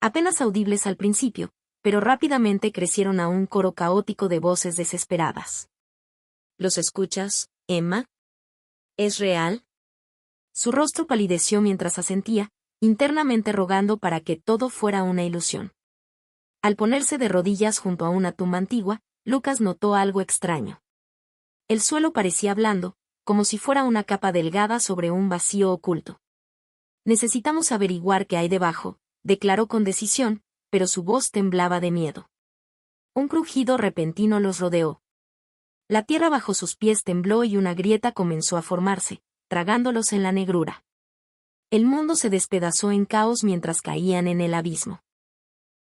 Apenas audibles al principio, pero rápidamente crecieron a un coro caótico de voces desesperadas. «¿Los escuchas, Emma? ¿Es real?». Su rostro palideció mientras asentía, internamente rogando para que todo fuera una ilusión. Al ponerse de rodillas junto a una tumba antigua, Lucas notó algo extraño. El suelo parecía blando, como si fuera una capa delgada sobre un vacío oculto. Necesitamos averiguar qué hay debajo, declaró con decisión, pero su voz temblaba de miedo. Un crujido repentino los rodeó. La tierra bajo sus pies tembló y una grieta comenzó a formarse, tragándolos en la negrura. El mundo se despedazó en caos mientras caían en el abismo.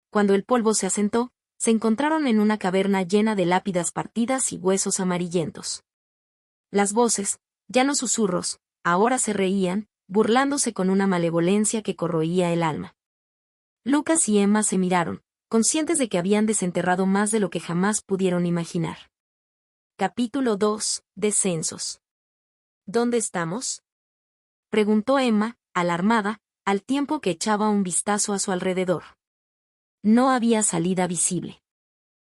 Cuando el polvo se asentó, se encontraron en una caverna llena de lápidas partidas y huesos amarillentos. Las voces, ya no susurros, ahora se reían, burlándose con una malevolencia que corroía el alma. Lucas y Emma se miraron, conscientes de que habían desenterrado más de lo que jamás pudieron imaginar. Capítulo 2. Descensos. ¿Dónde estamos?, preguntó Emma, alarmada, al tiempo que echaba un vistazo a su alrededor. No había salida visible.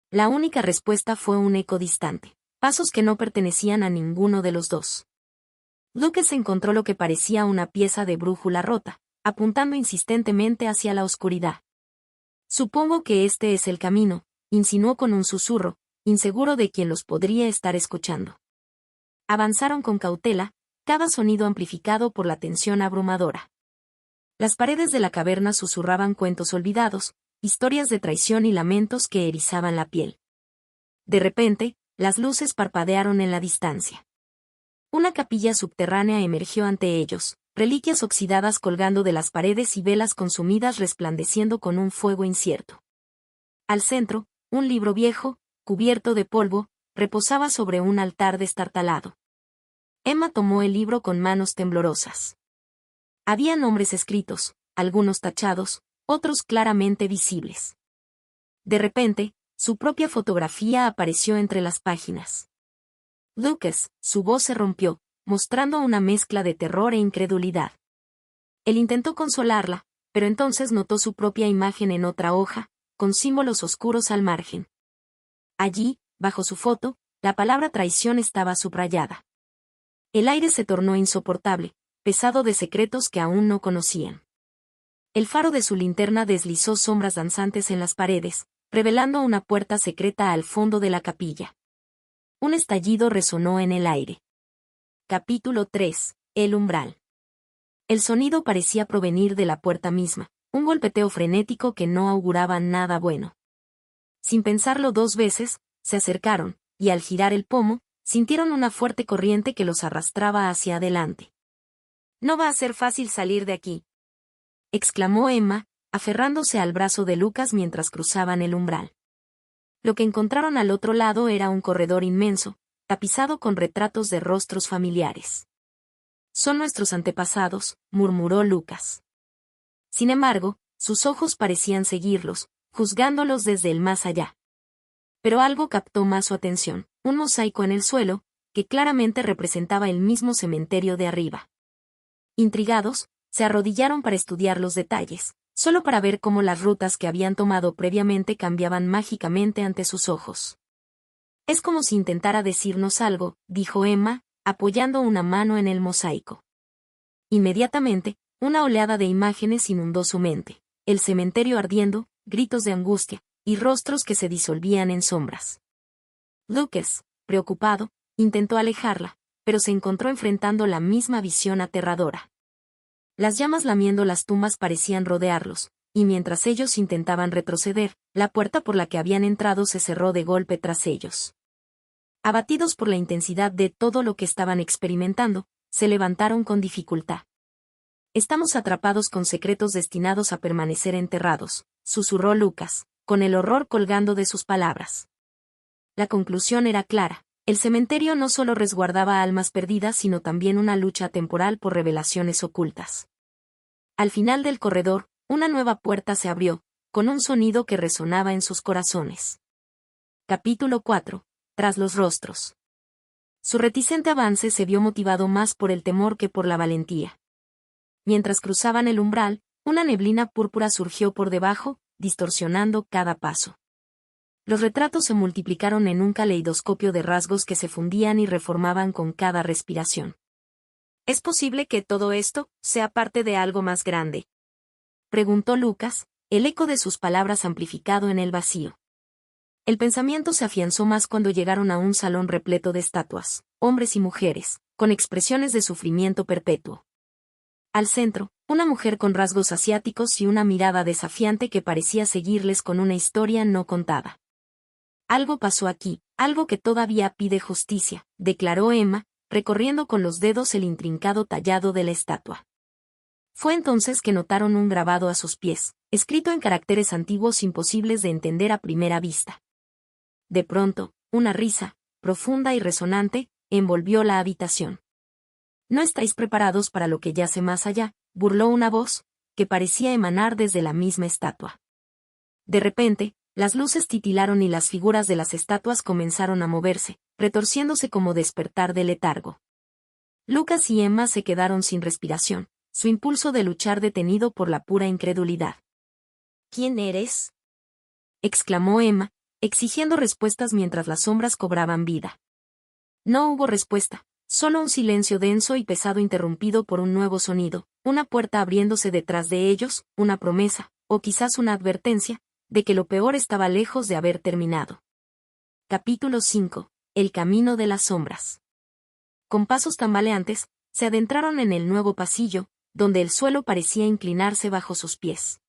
La única respuesta fue un eco distante, pasos que no pertenecían a ninguno de los dos. Lucas encontró lo que parecía una pieza de brújula rota, apuntando insistentemente hacia la oscuridad. Supongo que este es el camino, insinuó con un susurro, inseguro de quién los podría estar escuchando. Avanzaron con cautela, cada sonido amplificado por la tensión abrumadora. Las paredes de la caverna susurraban cuentos olvidados, historias de traición y lamentos que erizaban la piel. De repente, las luces parpadearon en la distancia. Una capilla subterránea emergió ante ellos, reliquias oxidadas colgando de las paredes y velas consumidas resplandeciendo con un fuego incierto. Al centro, un libro viejo, cubierto de polvo, reposaba sobre un altar destartalado. Emma tomó el libro con manos temblorosas. Había nombres escritos, algunos tachados, otros claramente visibles. De repente, su propia fotografía apareció entre las páginas. Lucas, su voz se rompió, mostrando una mezcla de terror e incredulidad. Él intentó consolarla, pero entonces notó su propia imagen en otra hoja, con símbolos oscuros al margen. Allí, bajo su foto, la palabra traición estaba subrayada. El aire se tornó insoportable, pesado de secretos que aún no conocían. El faro de su linterna deslizó sombras danzantes en las paredes, revelando una puerta secreta al fondo de la capilla. Un estallido resonó en el aire. Capítulo 3. El umbral. El sonido parecía provenir de la puerta misma, un golpeteo frenético que no auguraba nada bueno. Sin pensarlo dos veces, se acercaron, y al girar el pomo, sintieron una fuerte corriente que los arrastraba hacia adelante. «No va a ser fácil salir de aquí», exclamó Emma, aferrándose al brazo de Lucas mientras cruzaban el umbral. Lo que encontraron al otro lado era un corredor inmenso, tapizado con retratos de rostros familiares. «Son nuestros antepasados», murmuró Lucas. Sin embargo, sus ojos parecían seguirlos, juzgándolos desde el más allá. Pero algo captó más su atención, un mosaico en el suelo, que claramente representaba el mismo cementerio de arriba. Intrigados, se arrodillaron para estudiar los detalles, solo para ver cómo las rutas que habían tomado previamente cambiaban mágicamente ante sus ojos. «Es como si intentara decirnos algo», dijo Emma, apoyando una mano en el mosaico. Inmediatamente, una oleada de imágenes inundó su mente, el cementerio ardiendo, gritos de angustia, y rostros que se disolvían en sombras. Lucas, preocupado, intentó alejarla, pero se encontró enfrentando la misma visión aterradora. Las llamas lamiendo las tumbas parecían rodearlos, y mientras ellos intentaban retroceder, la puerta por la que habían entrado se cerró de golpe tras ellos. Abatidos por la intensidad de todo lo que estaban experimentando, se levantaron con dificultad. «Estamos atrapados con secretos destinados a permanecer enterrados», susurró Lucas, con el horror colgando de sus palabras. La conclusión era clara. El cementerio no solo resguardaba almas perdidas sino también una lucha temporal por revelaciones ocultas. Al final del corredor, una nueva puerta se abrió, con un sonido que resonaba en sus corazones. Capítulo 4. Tras los rostros. Su reticente avance se vio motivado más por el temor que por la valentía. Mientras cruzaban el umbral, una neblina púrpura surgió por debajo, distorsionando cada paso. Los retratos se multiplicaron en un caleidoscopio de rasgos que se fundían y reformaban con cada respiración. «¿Es posible que todo esto sea parte de algo más grande?», preguntó Lucas, el eco de sus palabras amplificado en el vacío. El pensamiento se afianzó más cuando llegaron a un salón repleto de estatuas, hombres y mujeres, con expresiones de sufrimiento perpetuo. Al centro, una mujer con rasgos asiáticos y una mirada desafiante que parecía seguirles con una historia no contada. Algo pasó aquí, algo que todavía pide justicia, declaró Emma, recorriendo con los dedos el intrincado tallado de la estatua. Fue entonces que notaron un grabado a sus pies, escrito en caracteres antiguos imposibles de entender a primera vista. De pronto, una risa, profunda y resonante, envolvió la habitación. «¿No estáis preparados para lo que yace más allá?», burló una voz, que parecía emanar desde la misma estatua. De repente, las luces titilaron y las figuras de las estatuas comenzaron a moverse, retorciéndose como despertar de letargo. Lucas y Emma se quedaron sin respiración, su impulso de luchar detenido por la pura incredulidad. «¿Quién eres?», exclamó Emma, exigiendo respuestas mientras las sombras cobraban vida. No hubo respuesta, solo un silencio denso y pesado interrumpido por un nuevo sonido, una puerta abriéndose detrás de ellos, una promesa, o quizás una advertencia, de que lo peor estaba lejos de haber terminado. Capítulo 5. El camino de las sombras. Con pasos tambaleantes, se adentraron en el nuevo pasillo, donde el suelo parecía inclinarse bajo sus pies.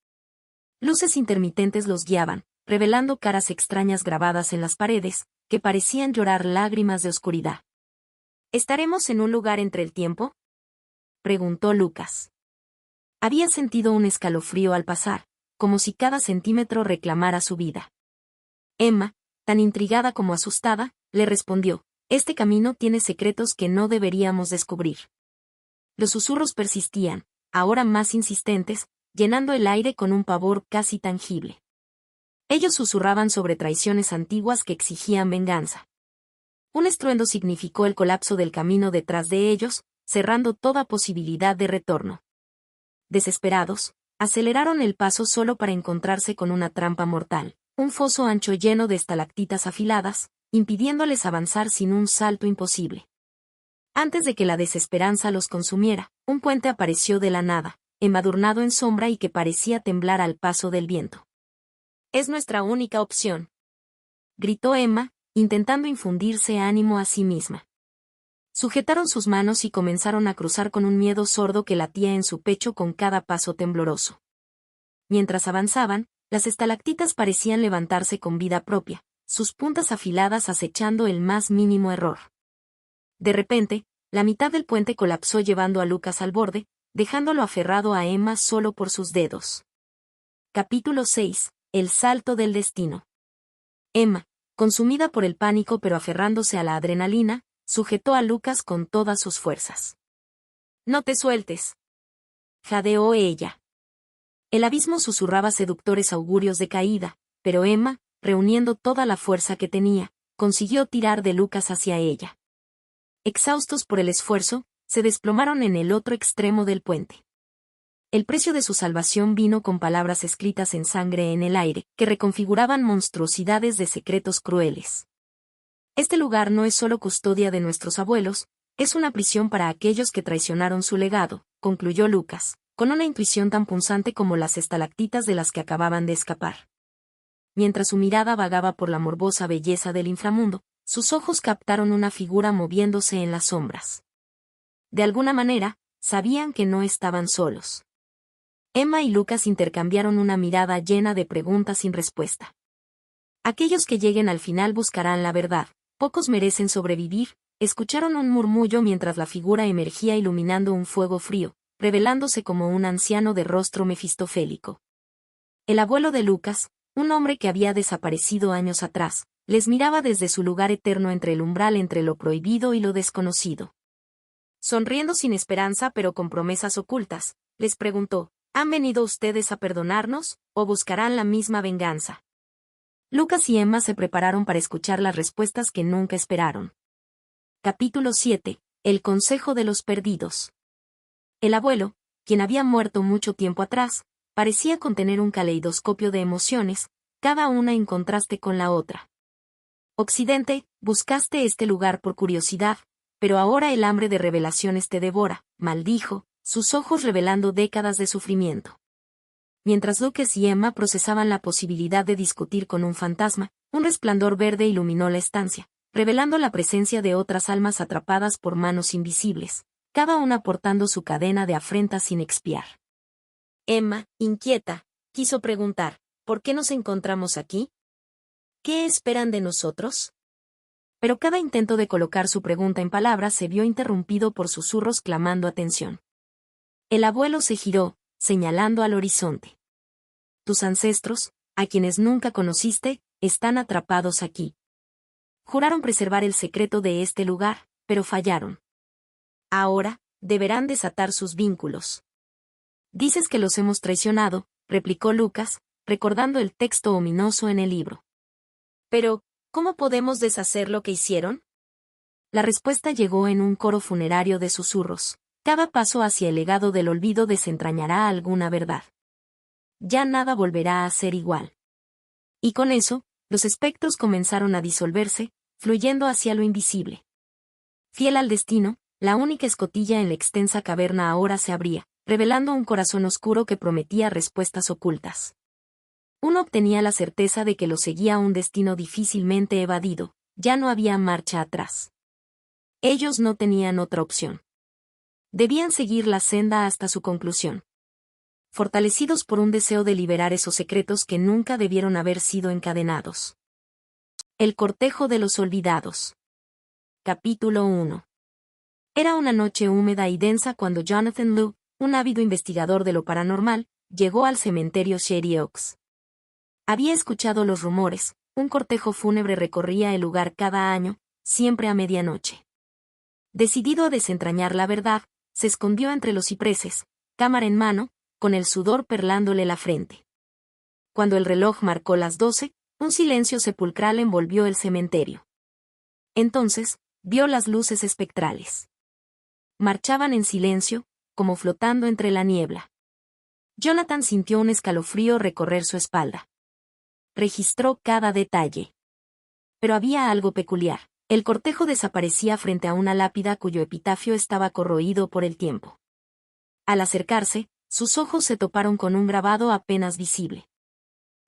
Luces intermitentes los guiaban, revelando caras extrañas grabadas en las paredes, que parecían llorar lágrimas de oscuridad. ¿Estaremos en un lugar entre el tiempo?, preguntó Lucas. Había sentido un escalofrío al pasar, como si cada centímetro reclamara su vida. Emma, tan intrigada como asustada, le respondió: «Este camino tiene secretos que no deberíamos descubrir». Los susurros persistían, ahora más insistentes, llenando el aire con un pavor casi tangible. Ellos susurraban sobre traiciones antiguas que exigían venganza. Un estruendo significó el colapso del camino detrás de ellos, cerrando toda posibilidad de retorno. Desesperados, aceleraron el paso solo para encontrarse con una trampa mortal, un foso ancho lleno de estalactitas afiladas, impidiéndoles avanzar sin un salto imposible. Antes de que la desesperanza los consumiera, un puente apareció de la nada, embadurnado en sombra y que parecía temblar al paso del viento. «Es nuestra única opción», gritó Emma, intentando infundirse ánimo a sí misma. Sujetaron sus manos y comenzaron a cruzar con un miedo sordo que latía en su pecho con cada paso tembloroso. Mientras avanzaban, las estalactitas parecían levantarse con vida propia, sus puntas afiladas acechando el más mínimo error. De repente, la mitad del puente colapsó llevando a Lucas al borde, dejándolo aferrado a Emma solo por sus dedos. Capítulo 6. El salto del destino. Emma, consumida por el pánico pero aferrándose a la adrenalina, sujetó a Lucas con todas sus fuerzas. «No te sueltes», jadeó ella. El abismo susurraba seductores augurios de caída, pero Emma, reuniendo toda la fuerza que tenía, consiguió tirar de Lucas hacia ella. Exhaustos por el esfuerzo, se desplomaron en el otro extremo del puente. El precio de su salvación vino con palabras escritas en sangre en el aire, que reconfiguraban monstruosidades de secretos crueles. «Este lugar no es solo custodia de nuestros abuelos, es una prisión para aquellos que traicionaron su legado», concluyó Lucas, con una intuición tan punzante como las estalactitas de las que acababan de escapar. Mientras su mirada vagaba por la morbosa belleza del inframundo, sus ojos captaron una figura moviéndose en las sombras. De alguna manera, sabían que no estaban solos. Emma y Lucas intercambiaron una mirada llena de preguntas sin respuesta. «Aquellos que lleguen al final buscarán la verdad, pocos merecen sobrevivir», escucharon un murmullo mientras la figura emergía iluminando un fuego frío, revelándose como un anciano de rostro mefistofélico. El abuelo de Lucas, un hombre que había desaparecido años atrás, les miraba desde su lugar eterno entre el umbral entre lo prohibido y lo desconocido. Sonriendo sin esperanza pero con promesas ocultas, les preguntó: ¿Han venido ustedes a perdonarnos, o buscarán la misma venganza? Lucas y Emma se prepararon para escuchar las respuestas que nunca esperaron. Capítulo 7. El consejo de los perdidos. El abuelo, quien había muerto mucho tiempo atrás, parecía contener un caleidoscopio de emociones, cada una en contraste con la otra. «Occidente, buscaste este lugar por curiosidad, pero ahora el hambre de revelaciones te devora», maldijo, sus ojos revelando décadas de sufrimiento. Mientras Lucas y Emma procesaban la posibilidad de discutir con un fantasma, un resplandor verde iluminó la estancia, revelando la presencia de otras almas atrapadas por manos invisibles, cada una portando su cadena de afrentas sin expiar. Emma, inquieta, quiso preguntar, ¿por qué nos encontramos aquí? ¿Qué esperan de nosotros? Pero cada intento de colocar su pregunta en palabras se vio interrumpido por susurros clamando atención. El abuelo se giró, señalando al horizonte. Tus ancestros, a quienes nunca conociste, están atrapados aquí. Juraron preservar el secreto de este lugar, pero fallaron. Ahora, deberán desatar sus vínculos. Dices que los hemos traicionado, replicó Lucas, recordando el texto ominoso en el libro. Pero, ¿cómo podemos deshacer lo que hicieron? La respuesta llegó en un coro funerario de susurros. Cada paso hacia el legado del olvido desentrañará alguna verdad. Ya nada volverá a ser igual. Y con eso, los espectros comenzaron a disolverse, fluyendo hacia lo invisible. Fiel al destino, la única escotilla en la extensa caverna ahora se abría, revelando un corazón oscuro que prometía respuestas ocultas. Uno obtenía la certeza de que lo seguía un destino difícilmente evadido, ya no había marcha atrás. Ellos no tenían otra opción. Debían seguir la senda hasta su conclusión. Fortalecidos por un deseo de liberar esos secretos que nunca debieron haber sido encadenados. El cortejo de los olvidados. Capítulo 1. Era una noche húmeda y densa cuando Jonathan Liu, un ávido investigador de lo paranormal, llegó al cementerio Shady Oaks. Había escuchado los rumores, un cortejo fúnebre recorría el lugar cada año, siempre a medianoche. Decidido a desentrañar la verdad, se escondió entre los cipreses, cámara en mano, con el sudor perlándole la frente. Cuando el reloj marcó las 12, un silencio sepulcral envolvió el cementerio. Entonces, vio las luces espectrales. Marchaban en silencio, como flotando entre la niebla. Jonathan sintió un escalofrío recorrer su espalda. Registró cada detalle. Pero había algo peculiar. El cortejo desaparecía frente a una lápida cuyo epitafio estaba corroído por el tiempo. Al acercarse, sus ojos se toparon con un grabado apenas visible.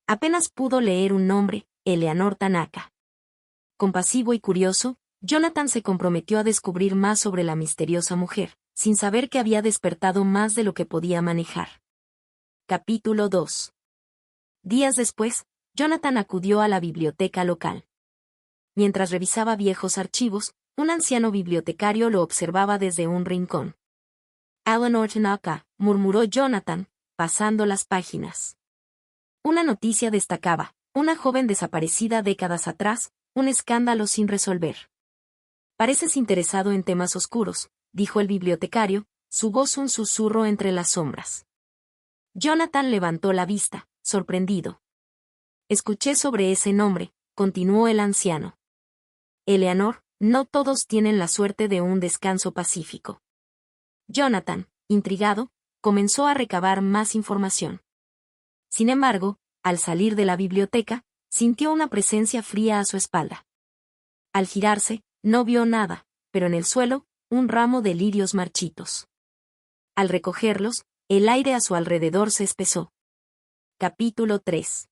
Apenas pudo leer un nombre, Eleanor Tanaka. Compasivo y curioso, Jonathan se comprometió a descubrir más sobre la misteriosa mujer, sin saber que había despertado más de lo que podía manejar. Capítulo 2. Días después, Jonathan acudió a la biblioteca local. Mientras revisaba viejos archivos, un anciano bibliotecario lo observaba desde un rincón. Eleanor Tanaka, murmuró Jonathan, pasando las páginas. Una noticia destacaba, una joven desaparecida décadas atrás, un escándalo sin resolver. Pareces interesado en temas oscuros, dijo el bibliotecario, su voz un susurro entre las sombras. Jonathan levantó la vista, sorprendido. Escuché sobre ese nombre, continuó el anciano. Eleanor, no todos tienen la suerte de un descanso pacífico. Jonathan, intrigado, comenzó a recabar más información. Sin embargo, al salir de la biblioteca, sintió una presencia fría a su espalda. Al girarse, no vio nada, pero en el suelo, un ramo de lirios marchitos. Al recogerlos, el aire a su alrededor se espesó. Capítulo 3.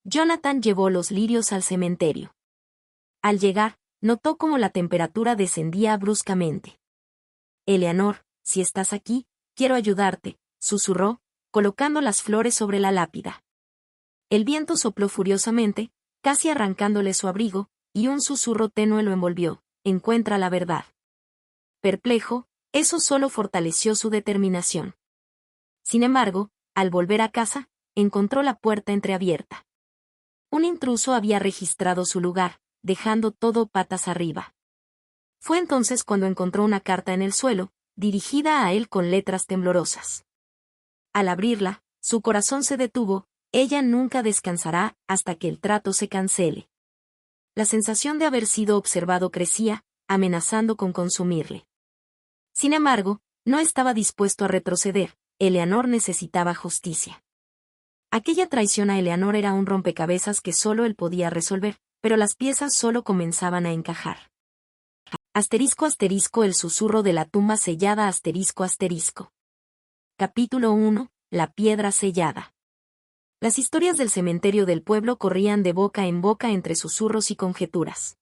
Jonathan llevó los lirios al cementerio. Al llegar, notó cómo la temperatura descendía bruscamente. Eleanor, si estás aquí, quiero ayudarte, susurró, colocando las flores sobre la lápida. El viento sopló furiosamente, casi arrancándole su abrigo, y un susurro tenue lo envolvió, encuentra la verdad. Perplejo, eso solo fortaleció su determinación. Sin embargo, al volver a casa, encontró la puerta entreabierta. Un intruso había registrado su lugar, dejando todo patas arriba. Fue entonces cuando encontró una carta en el suelo, dirigida a él con letras temblorosas. Al abrirla, su corazón se detuvo, ella nunca descansará hasta que el trato se cancele. La sensación de haber sido observado crecía, amenazando con consumirle. Sin embargo, no estaba dispuesto a retroceder, Eleanor necesitaba justicia. Aquella traición a Eleanor era un rompecabezas que solo él podía resolver, pero las piezas solo comenzaban a encajar. Asterisco asterisco el susurro de la tumba sellada asterisco asterisco. Capítulo 1. La piedra sellada. Las historias del cementerio del pueblo corrían de boca en boca entre susurros y conjeturas.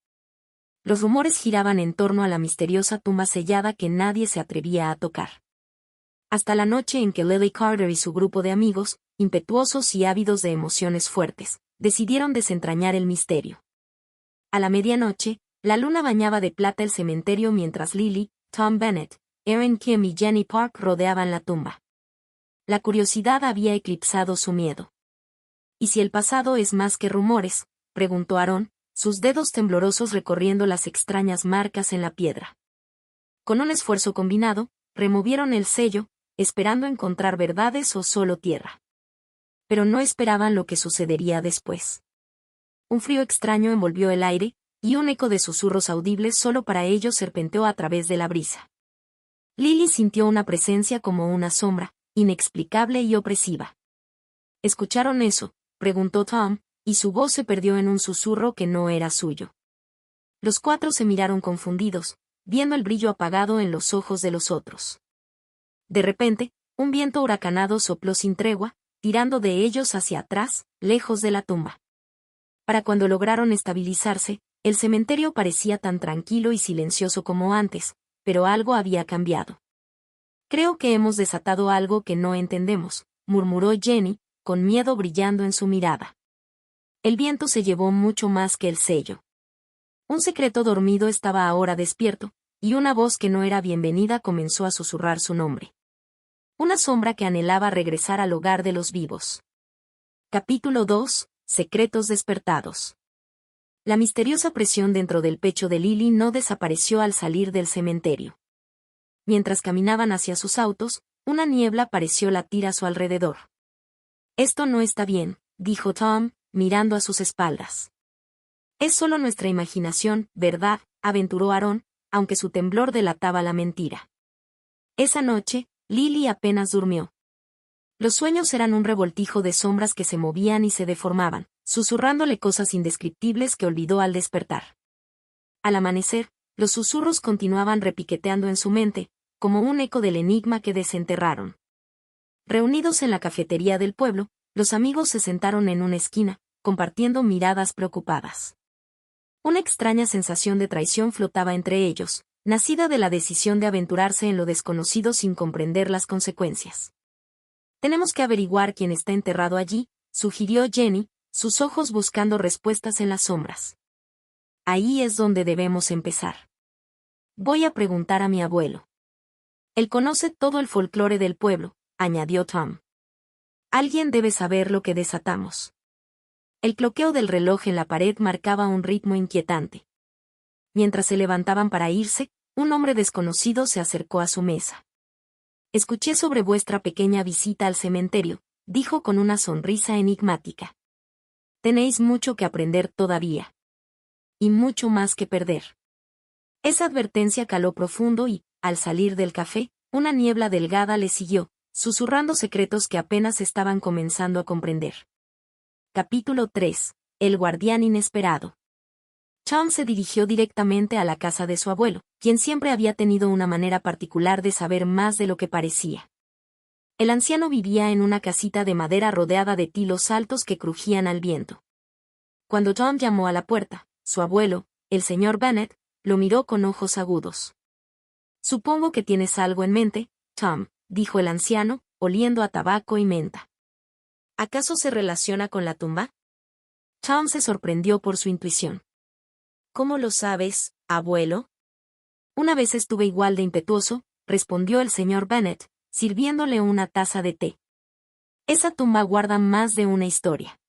Los rumores giraban en torno a la misteriosa tumba sellada que nadie se atrevía a tocar. Hasta la noche en que Lily Carter y su grupo de amigos, impetuosos y ávidos de emociones fuertes, decidieron desentrañar el misterio. A la medianoche, la luna bañaba de plata el cementerio mientras Lily, Tom Bennett, Erin Kim y Jenny Park rodeaban la tumba. La curiosidad había eclipsado su miedo. ¿Y si el pasado es más que rumores?, preguntó Aaron, sus dedos temblorosos recorriendo las extrañas marcas en la piedra. Con un esfuerzo combinado, removieron el sello, esperando encontrar verdades o solo tierra. Pero no esperaban lo que sucedería después. Un frío extraño envolvió el aire, y un eco de susurros audibles solo para ellos serpenteó a través de la brisa. Lily sintió una presencia como una sombra, inexplicable y opresiva. ¿Escucharon eso?, preguntó Tom, y su voz se perdió en un susurro que no era suyo. Los cuatro se miraron confundidos, viendo el brillo apagado en los ojos de los otros. De repente, un viento huracanado sopló sin tregua, tirando de ellos hacia atrás, lejos de la tumba. Para cuando lograron estabilizarse, el cementerio parecía tan tranquilo y silencioso como antes, pero algo había cambiado. Creo que hemos desatado algo que no entendemos, murmuró Jenny, con miedo brillando en su mirada. El viento se llevó mucho más que el sello. Un secreto dormido estaba ahora despierto, y una voz que no era bienvenida comenzó a susurrar su nombre. Una sombra que anhelaba regresar al hogar de los vivos. Capítulo 2. Secretos despertados. La misteriosa presión dentro del pecho de Lily no desapareció al salir del cementerio. Mientras caminaban hacia sus autos, una niebla pareció latir a su alrededor. «Esto no está bien», dijo Tom, mirando a sus espaldas. «Es solo nuestra imaginación, ¿verdad?», aventuró Aaron, aunque su temblor delataba la mentira. Esa noche, Lily apenas durmió. Los sueños eran un revoltijo de sombras que se movían y se deformaban, susurrándole cosas indescriptibles que olvidó al despertar. Al amanecer, los susurros continuaban repiqueteando en su mente, como un eco del enigma que desenterraron. Reunidos en la cafetería del pueblo, los amigos se sentaron en una esquina, compartiendo miradas preocupadas. Una extraña sensación de traición flotaba entre ellos, nacida de la decisión de aventurarse en lo desconocido sin comprender las consecuencias. «Tenemos que averiguar quién está enterrado allí», sugirió Jenny, sus ojos buscando respuestas en las sombras. «Ahí es donde debemos empezar. Voy a preguntar a mi abuelo. Él conoce todo el folclore del pueblo», añadió Tom. «Alguien debe saber lo que desatamos». El cloqueo del reloj en la pared marcaba un ritmo inquietante. Mientras se levantaban para irse, un hombre desconocido se acercó a su mesa. «Escuché sobre vuestra pequeña visita al cementerio», dijo con una sonrisa enigmática. «Tenéis mucho que aprender todavía. Y mucho más que perder». Esa advertencia caló profundo y, al salir del café, una niebla delgada le siguió, susurrando secretos que apenas estaban comenzando a comprender. Capítulo 3. El guardián inesperado. Tom se dirigió directamente a la casa de su abuelo, quien siempre había tenido una manera particular de saber más de lo que parecía. El anciano vivía en una casita de madera rodeada de tilos altos que crujían al viento. Cuando Tom llamó a la puerta, su abuelo, el señor Bennett, lo miró con ojos agudos. «Supongo que tienes algo en mente, Tom», dijo el anciano, oliendo a tabaco y menta. «¿Acaso se relaciona con la tumba?» Tom se sorprendió por su intuición. «¿Cómo lo sabes, abuelo?» «Una vez estuve igual de impetuoso», respondió el señor Bennett, sirviéndole una taza de té. «Esa tumba guarda más de una historia.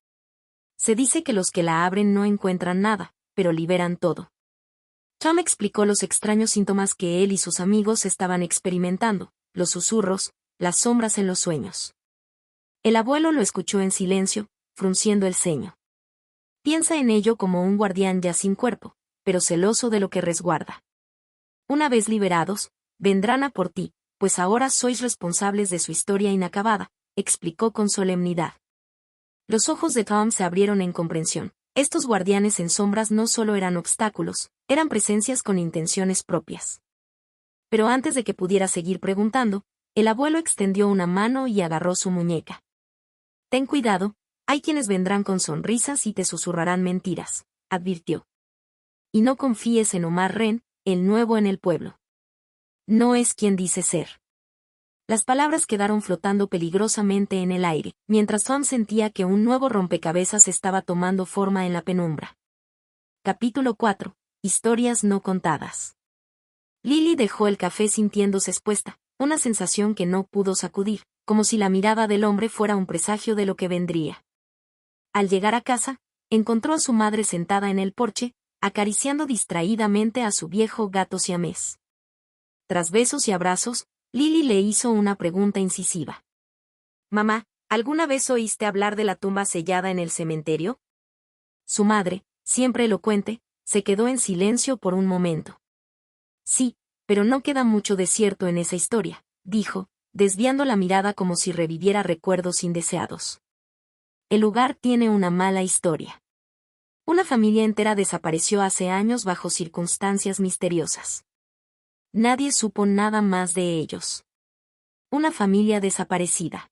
Se dice que los que la abren no encuentran nada, pero liberan todo». Tom explicó los extraños síntomas que él y sus amigos estaban experimentando, los susurros, las sombras en los sueños. El abuelo lo escuchó en silencio, frunciendo el ceño. «Piensa en ello como un guardián ya sin cuerpo, pero celoso de lo que resguarda. Una vez liberados, vendrán a por ti, pues ahora sois responsables de su historia inacabada», explicó con solemnidad. Los ojos de Tom se abrieron en comprensión. Estos guardianes en sombras no solo eran obstáculos, eran presencias con intenciones propias. Pero antes de que pudiera seguir preguntando, el abuelo extendió una mano y agarró su muñeca. «Ten cuidado, hay quienes vendrán con sonrisas y te susurrarán mentiras», advirtió. «Y no confíes en Omar Ren, el nuevo en el pueblo. No es quien dice ser». Las palabras quedaron flotando peligrosamente en el aire, mientras Tom sentía que un nuevo rompecabezas estaba tomando forma en la penumbra. Capítulo 4. Historias no contadas. Lily dejó el café sintiéndose expuesta, una sensación que no pudo sacudir, como si la mirada del hombre fuera un presagio de lo que vendría. Al llegar a casa, encontró a su madre sentada en el porche, acariciando distraídamente a su viejo gato siamés. Tras besos y abrazos, Lily le hizo una pregunta incisiva. «Mamá, ¿alguna vez oíste hablar de la tumba sellada en el cementerio?» Su madre, siempre elocuente, se quedó en silencio por un momento. «Sí, pero no queda mucho de cierto en esa historia», dijo, desviando la mirada como si reviviera recuerdos indeseados. «El lugar tiene una mala historia. Una familia entera desapareció hace años bajo circunstancias misteriosas. Nadie supo nada más de ellos. Una familia desaparecida».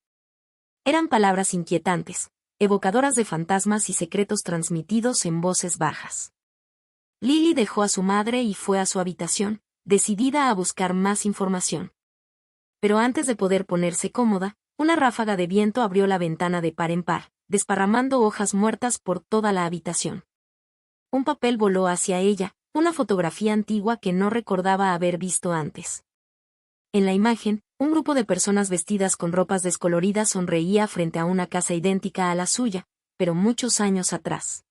Eran palabras inquietantes, evocadoras de fantasmas y secretos transmitidos en voces bajas. Lily dejó a su madre y fue a su habitación, decidida a buscar más información. Pero antes de poder ponerse cómoda, una ráfaga de viento abrió la ventana de par en par, desparramando hojas muertas por toda la habitación. Un papel voló hacia ella, una fotografía antigua que no recordaba haber visto antes. En la imagen, un grupo de personas vestidas con ropas descoloridas sonreía frente a una casa idéntica a la suya, pero muchos años atrás.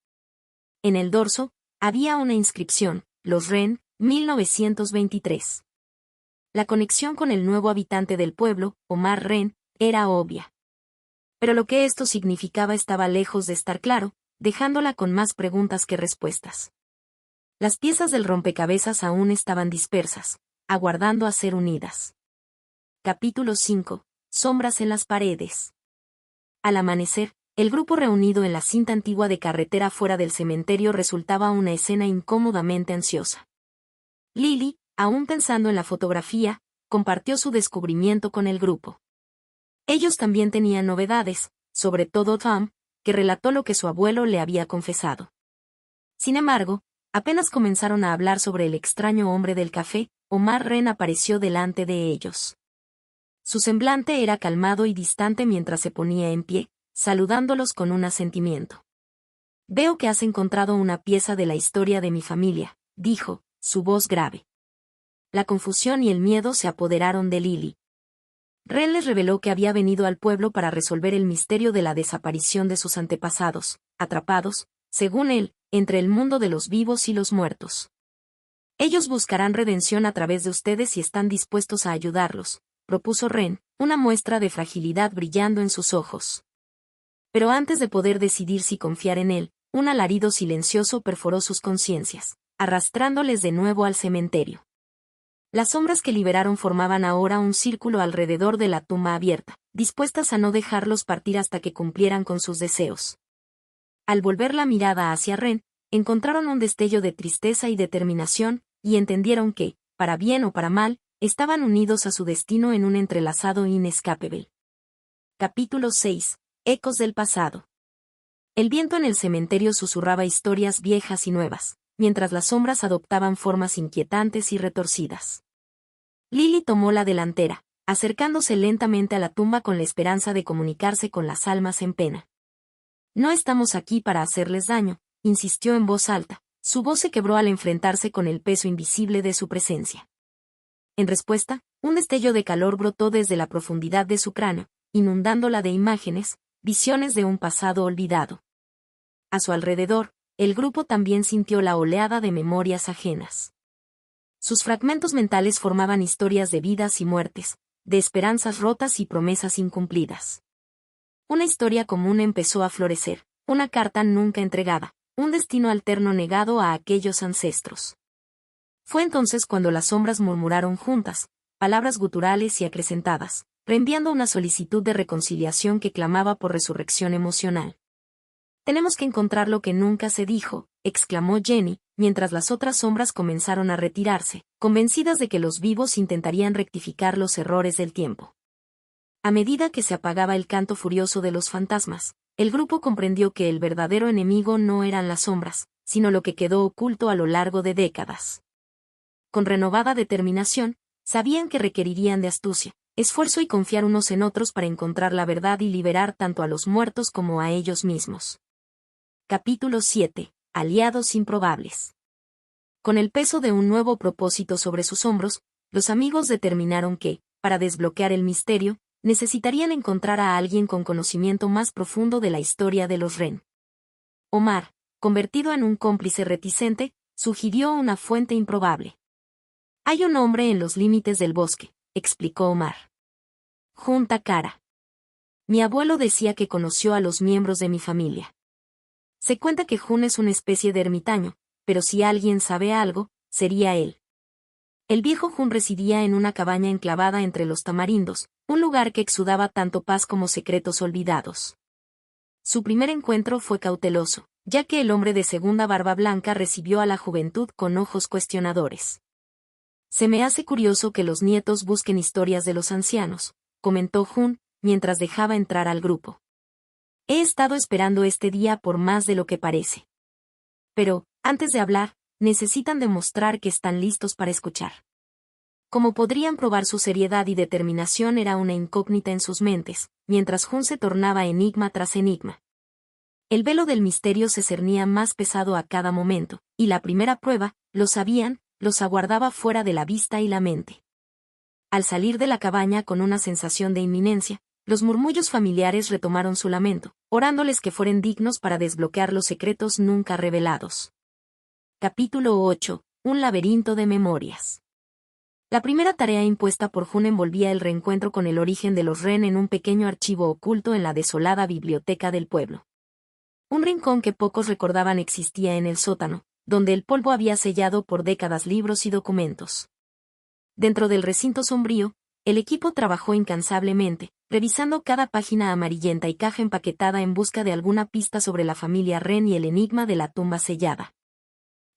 En el dorso, había una inscripción, Los Wren, 1923. La conexión con el nuevo habitante del pueblo, Omar Wren, era obvia. Pero lo que esto significaba estaba lejos de estar claro, dejándola con más preguntas que respuestas. Las piezas del rompecabezas aún estaban dispersas, aguardando a ser unidas. Capítulo 5. Sombras en las paredes. Al amanecer, el grupo reunido en la cinta antigua de carretera fuera del cementerio resultaba una escena incómodamente ansiosa. Lily, aún pensando en la fotografía, compartió su descubrimiento con el grupo. Ellos también tenían novedades, sobre todo Tom, que relató lo que su abuelo le había confesado. Sin embargo, apenas comenzaron a hablar sobre el extraño hombre del café, Omar Wren apareció delante de ellos. Su semblante era calmado y distante mientras se ponía en pie, saludándolos con un asentimiento. «Veo que has encontrado una pieza de la historia de mi familia», dijo, su voz grave. La confusión y el miedo se apoderaron de Lily. Wren les reveló que había venido al pueblo para resolver el misterio de la desaparición de sus antepasados, atrapados, según él, entre el mundo de los vivos y los muertos. «Ellos buscarán redención a través de ustedes y están dispuestos a ayudarlos», propuso Wren, una muestra de fragilidad brillando en sus ojos. Pero antes de poder decidir si confiar en él, un alarido silencioso perforó sus conciencias, arrastrándoles de nuevo al cementerio. Las sombras que liberaron formaban ahora un círculo alrededor de la tumba abierta, dispuestas a no dejarlos partir hasta que cumplieran con sus deseos. Al volver la mirada hacia Wren, encontraron un destello de tristeza y determinación, y entendieron que, para bien o para mal, estaban unidos a su destino en un entrelazado inescapable. Capítulo 6. Ecos del pasado. El viento en el cementerio susurraba historias viejas y nuevas, mientras las sombras adoptaban formas inquietantes y retorcidas. Lily tomó la delantera, acercándose lentamente a la tumba con la esperanza de comunicarse con las almas en pena. «No estamos aquí para hacerles daño», insistió en voz alta, su voz se quebró al enfrentarse con el peso invisible de su presencia. En respuesta, un destello de calor brotó desde la profundidad de su cráneo, inundándola de imágenes, visiones de un pasado olvidado. A su alrededor, el grupo también sintió la oleada de memorias ajenas. Sus fragmentos mentales formaban historias de vidas y muertes, de esperanzas rotas y promesas incumplidas. Una historia común empezó a florecer, una carta nunca entregada, un destino alterno negado a aquellos ancestros. Fue entonces cuando las sombras murmuraron juntas, palabras guturales y acrecentadas, reenviando una solicitud de reconciliación que clamaba por resurrección emocional. «Tenemos que encontrar lo que nunca se dijo», exclamó Jenny, mientras las otras sombras comenzaron a retirarse, convencidas de que los vivos intentarían rectificar los errores del tiempo. A medida que se apagaba el canto furioso de los fantasmas, el grupo comprendió que el verdadero enemigo no eran las sombras, sino lo que quedó oculto a lo largo de décadas. Con renovada determinación, sabían que requerirían de astucia, esfuerzo y confiar unos en otros para encontrar la verdad y liberar tanto a los muertos como a ellos mismos. Capítulo 7. Aliados improbables. Con el peso de un nuevo propósito sobre sus hombros, los amigos determinaron que, para desbloquear el misterio, necesitarían encontrar a alguien con conocimiento más profundo de la historia de los Wren. Omar, convertido en un cómplice reticente, sugirió una fuente improbable. Hay un hombre en los límites del bosque, explicó Omar. Junta cara. Mi abuelo decía que conoció a los miembros de mi familia. Se cuenta que Jun es una especie de ermitaño, pero si alguien sabe algo, sería él. El viejo Jun residía en una cabaña enclavada entre los tamarindos, un lugar que exudaba tanto paz como secretos olvidados. Su primer encuentro fue cauteloso, ya que el hombre de segunda barba blanca recibió a la juventud con ojos cuestionadores. Se me hace curioso que los nietos busquen historias de los ancianos, comentó Jun, mientras dejaba entrar al grupo. He estado esperando este día por más de lo que parece. Pero, antes de hablar, necesitan demostrar que están listos para escuchar. Como podrían probar su seriedad y determinación era una incógnita en sus mentes, mientras Jun se tornaba enigma tras enigma. El velo del misterio se cernía más pesado a cada momento, y la primera prueba, lo sabían, los aguardaba fuera de la vista y la mente. Al salir de la cabaña con una sensación de inminencia, los murmullos familiares retomaron su lamento, orándoles que fueran dignos para desbloquear los secretos nunca revelados. Capítulo 8. Un laberinto de memorias. La primera tarea impuesta por Jun envolvía el reencuentro con el origen de los Wren en un pequeño archivo oculto en la desolada biblioteca del pueblo. Un rincón que pocos recordaban existía en el sótano, donde el polvo había sellado por décadas libros y documentos. Dentro del recinto sombrío, el equipo trabajó incansablemente, revisando cada página amarillenta y caja empaquetada en busca de alguna pista sobre la familia Wren y el enigma de la tumba sellada.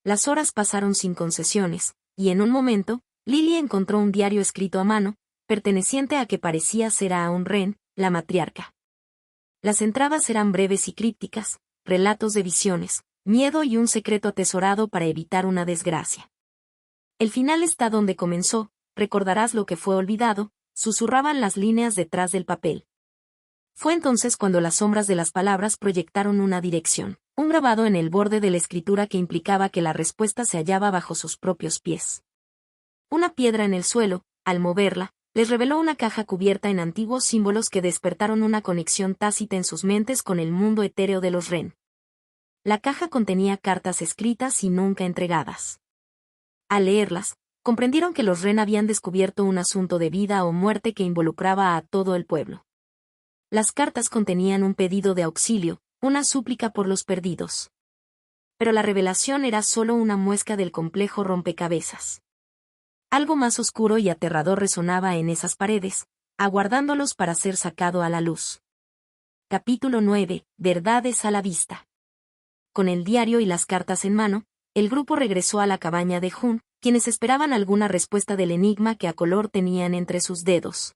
Las horas pasaron sin concesiones, y en un momento, Lily encontró un diario escrito a mano, perteneciente a que parecía ser a un Wren, la matriarca. Las entradas eran breves y crípticas, relatos de visiones, miedo y un secreto atesorado para evitar una desgracia. El final está donde comenzó, recordarás lo que fue olvidado, susurraban las líneas detrás del papel. Fue entonces cuando las sombras de las palabras proyectaron una dirección, un grabado en el borde de la escritura que implicaba que la respuesta se hallaba bajo sus propios pies. Una piedra en el suelo, al moverla, les reveló una caja cubierta en antiguos símbolos que despertaron una conexión tácita en sus mentes con el mundo etéreo de los Wren. La caja contenía cartas escritas y nunca entregadas. Al leerlas, comprendieron que los Wren habían descubierto un asunto de vida o muerte que involucraba a todo el pueblo. Las cartas contenían un pedido de auxilio, una súplica por los perdidos. Pero la revelación era solo una muesca del complejo rompecabezas. Algo más oscuro y aterrador resonaba en esas paredes, aguardándolos para ser sacado a la luz. Capítulo 9. Verdades a la vista. Con el diario y las cartas en mano, el grupo regresó a la cabaña de Jun, quienes esperaban alguna respuesta del enigma que a color tenían entre sus dedos.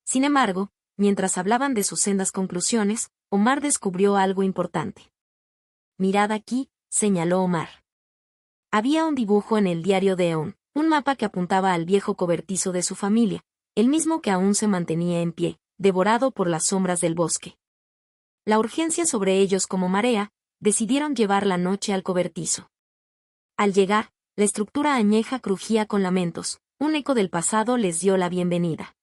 Sin embargo, mientras hablaban de sus sendas conclusiones, Omar descubrió algo importante. Mirad aquí, señaló Omar. Había un dibujo en el diario de Eon, un mapa que apuntaba al viejo cobertizo de su familia, el mismo que aún se mantenía en pie, devorado por las sombras del bosque. La urgencia sobre ellos como marea, decidieron llevar la noche al cobertizo. Al llegar, la estructura añeja crujía con lamentos, un eco del pasado les dio la bienvenida.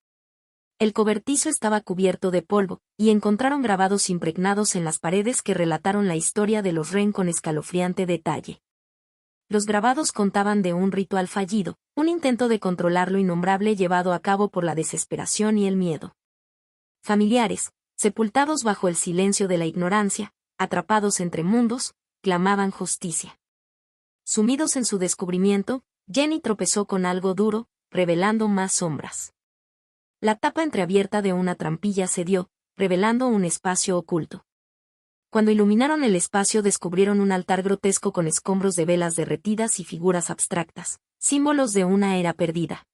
El cobertizo estaba cubierto de polvo, y encontraron grabados impregnados en las paredes que relataron la historia de los Wren con escalofriante detalle. Los grabados contaban de un ritual fallido, un intento de controlar lo innombrable llevado a cabo por la desesperación y el miedo. Familiares, sepultados bajo el silencio de la ignorancia, atrapados entre mundos, clamaban justicia. Sumidos en su descubrimiento, Jenny tropezó con algo duro, revelando más sombras. La tapa entreabierta de una trampilla cedió, revelando un espacio oculto. Cuando iluminaron el espacio descubrieron un altar grotesco con escombros de velas derretidas y figuras abstractas, símbolos de una era perdida.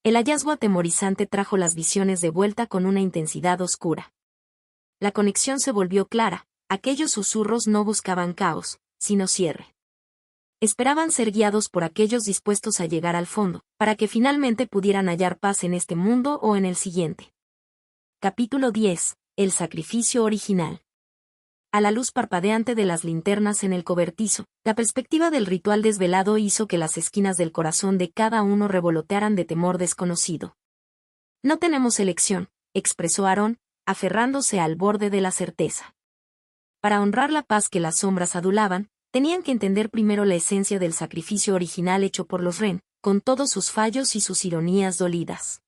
El hallazgo atemorizante trajo las visiones de vuelta con una intensidad oscura. La conexión se volvió clara, aquellos susurros no buscaban caos, sino cierre. Esperaban ser guiados por aquellos dispuestos a llegar al fondo, para que finalmente pudieran hallar paz en este mundo o en el siguiente. Capítulo 10. El sacrificio original. A la luz parpadeante de las linternas en el cobertizo, la perspectiva del ritual desvelado hizo que las esquinas del corazón de cada uno revolotearan de temor desconocido. No tenemos elección, expresó Aarón, aferrándose al borde de la certeza. Para honrar la paz que las sombras adulaban, tenían que entender primero la esencia del sacrificio original hecho por los Ren, con todos sus fallos y sus ironías dolidas.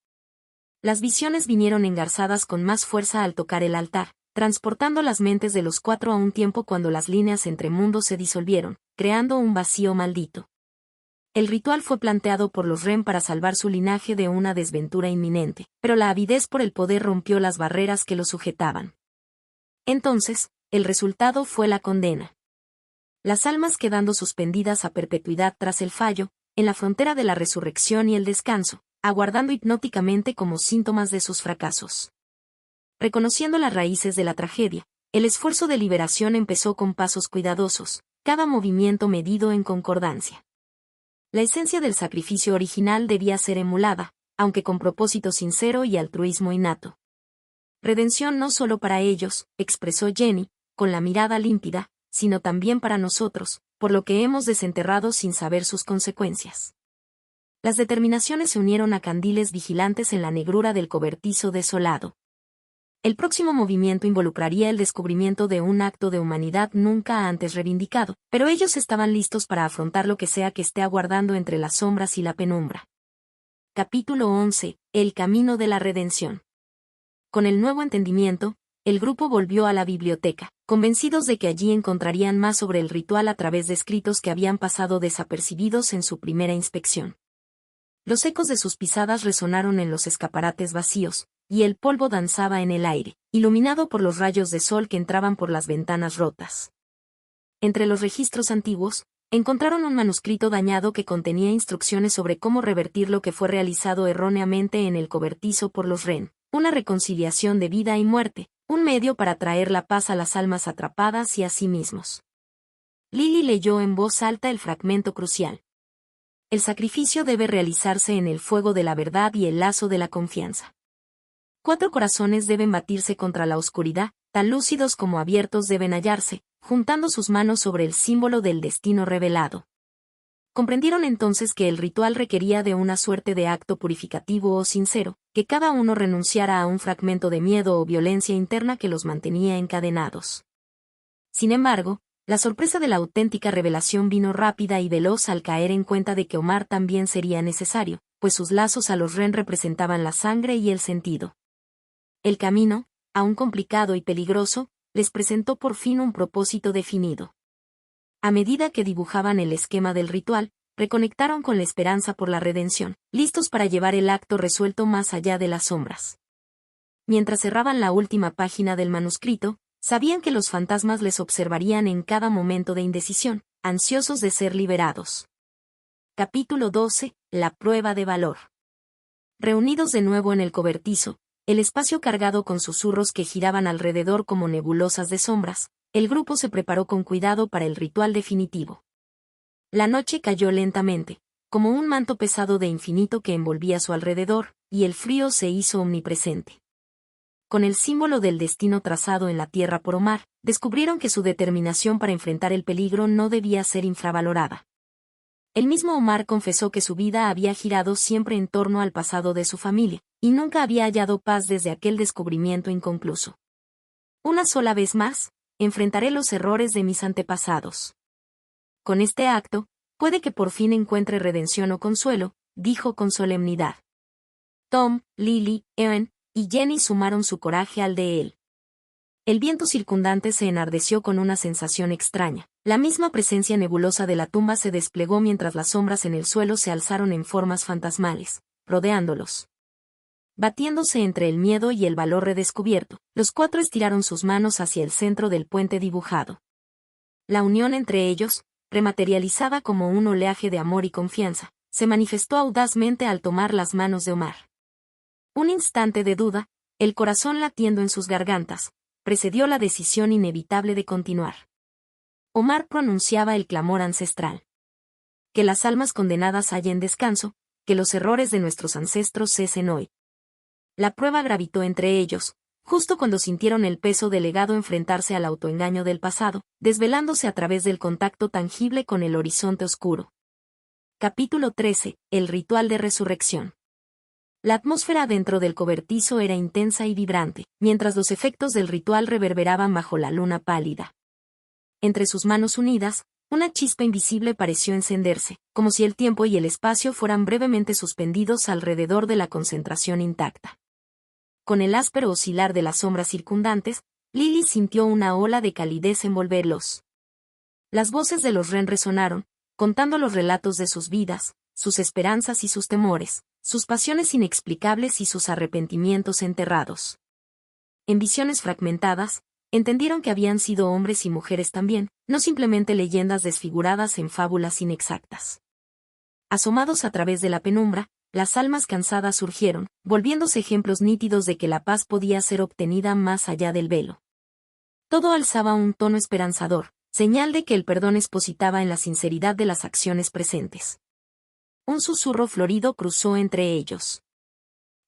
Las visiones vinieron engarzadas con más fuerza al tocar el altar, transportando las mentes de los cuatro a un tiempo cuando las líneas entre mundos se disolvieron, creando un vacío maldito. El ritual fue planteado por los Ren para salvar su linaje de una desventura inminente, pero la avidez por el poder rompió las barreras que lo sujetaban. Entonces, el resultado fue la condena. Las almas quedando suspendidas a perpetuidad tras el fallo, en la frontera de la resurrección y el descanso, aguardando hipnóticamente como síntomas de sus fracasos. Reconociendo las raíces de la tragedia, el esfuerzo de liberación empezó con pasos cuidadosos, cada movimiento medido en concordancia. La esencia del sacrificio original debía ser emulada, aunque con propósito sincero y altruismo innato. Redención no solo para ellos, expresó Jenny, con la mirada límpida, sino también para nosotros, por lo que hemos desenterrado sin saber sus consecuencias. Las determinaciones se unieron a candiles vigilantes en la negrura del cobertizo desolado. El próximo movimiento involucraría el descubrimiento de un acto de humanidad nunca antes reivindicado, pero ellos estaban listos para afrontar lo que sea que esté aguardando entre las sombras y la penumbra. Capítulo 11. El camino de la redención. Con el nuevo entendimiento, el grupo volvió a la biblioteca, convencidos de que allí encontrarían más sobre el ritual a través de escritos que habían pasado desapercibidos en su primera inspección. Los ecos de sus pisadas resonaron en los escaparates vacíos, y el polvo danzaba en el aire, iluminado por los rayos de sol que entraban por las ventanas rotas. Entre los registros antiguos, encontraron un manuscrito dañado que contenía instrucciones sobre cómo revertir lo que fue realizado erróneamente en el cobertizo por los Ren, una reconciliación de vida y muerte, un medio para traer la paz a las almas atrapadas y a sí mismos. Lily leyó en voz alta el fragmento crucial. El sacrificio debe realizarse en el fuego de la verdad y el lazo de la confianza. 4 corazones deben batirse contra la oscuridad, tan lúcidos como abiertos deben hallarse, juntando sus manos sobre el símbolo del destino revelado. Comprendieron entonces que el ritual requería de una suerte de acto purificativo o sincero, que cada uno renunciara a un fragmento de miedo o violencia interna que los mantenía encadenados. Sin embargo, la sorpresa de la auténtica revelación vino rápida y veloz al caer en cuenta de que Omar también sería necesario, pues sus lazos a los Ren representaban la sangre y el sentido. El camino, aún complicado y peligroso, les presentó por fin un propósito definido. A medida que dibujaban el esquema del ritual, reconectaron con la esperanza por la redención, listos para llevar el acto resuelto más allá de las sombras. Mientras cerraban la última página del manuscrito, sabían que los fantasmas les observarían en cada momento de indecisión, ansiosos de ser liberados. Capítulo 12. La prueba de valor. Reunidos de nuevo en el cobertizo, el espacio cargado con susurros que giraban alrededor como nebulosas de sombras, el grupo se preparó con cuidado para el ritual definitivo. La noche cayó lentamente, como un manto pesado de infinito que envolvía a su alrededor, y el frío se hizo omnipresente. Con el símbolo del destino trazado en la tierra por Omar, descubrieron que su determinación para enfrentar el peligro no debía ser infravalorada. El mismo Omar confesó que su vida había girado siempre en torno al pasado de su familia, y nunca había hallado paz desde aquel descubrimiento inconcluso. Una sola vez más, enfrentaré los errores de mis antepasados. Con este acto, puede que por fin encuentre redención o consuelo, dijo con solemnidad. Tom, Lily, Ewan y Jenny sumaron su coraje al de él. El viento circundante se enardeció con una sensación extraña. La misma presencia nebulosa de la tumba se desplegó mientras las sombras en el suelo se alzaron en formas fantasmales, rodeándolos. Batiéndose entre el miedo y el valor redescubierto, los 4 estiraron sus manos hacia el centro del puente dibujado. La unión entre ellos, rematerializada como un oleaje de amor y confianza, se manifestó audazmente al tomar las manos de Omar. Un instante de duda, el corazón latiendo en sus gargantas, precedió la decisión inevitable de continuar. Omar pronunciaba el clamor ancestral. que las almas condenadas hallen descanso, que los errores de nuestros ancestros cesen hoy. La prueba gravitó entre ellos, justo cuando sintieron el peso del legado enfrentarse al autoengaño del pasado, desvelándose a través del contacto tangible con el horizonte oscuro. Capítulo 13. El ritual de resurrección. La atmósfera dentro del cobertizo era intensa y vibrante, mientras los efectos del ritual reverberaban bajo la luna pálida. Entre sus manos unidas, una chispa invisible pareció encenderse, como si el tiempo y el espacio fueran brevemente suspendidos alrededor de la concentración intacta. Con el áspero oscilar de las sombras circundantes, Lily sintió una ola de calidez envolverlos. Las voces de los Wren resonaron, contando los relatos de sus vidas, sus esperanzas y sus temores, sus pasiones inexplicables y sus arrepentimientos enterrados. En visiones fragmentadas, entendieron que habían sido hombres y mujeres también, no simplemente leyendas desfiguradas en fábulas inexactas. Asomados a través de la penumbra, las almas cansadas surgieron, volviéndose ejemplos nítidos de que la paz podía ser obtenida más allá del velo. Todo alzaba un tono esperanzador, señal de que el perdón expositaba en la sinceridad de las acciones presentes. Un susurro florido cruzó entre ellos.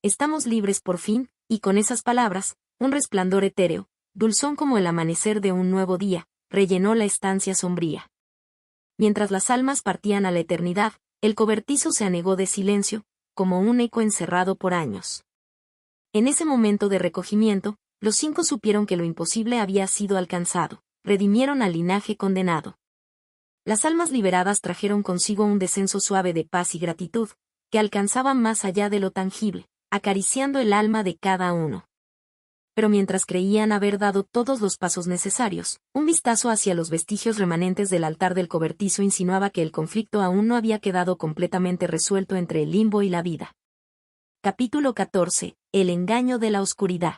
Estamos libres por fin, y con esas palabras, un resplandor etéreo, dulzón como el amanecer de un nuevo día, rellenó la estancia sombría. Mientras las almas partían a la eternidad, el cobertizo se anegó de silencio, como un eco encerrado por años. En ese momento de recogimiento, los 5 supieron que lo imposible había sido alcanzado, redimieron al linaje condenado. Las almas liberadas trajeron consigo un descenso suave de paz y gratitud, que alcanzaba más allá de lo tangible, acariciando el alma de cada uno. Pero mientras creían haber dado todos los pasos necesarios, un vistazo hacia los vestigios remanentes del altar del cobertizo insinuaba que el conflicto aún no había quedado completamente resuelto entre el limbo y la vida. Capítulo 14. El engaño de la oscuridad.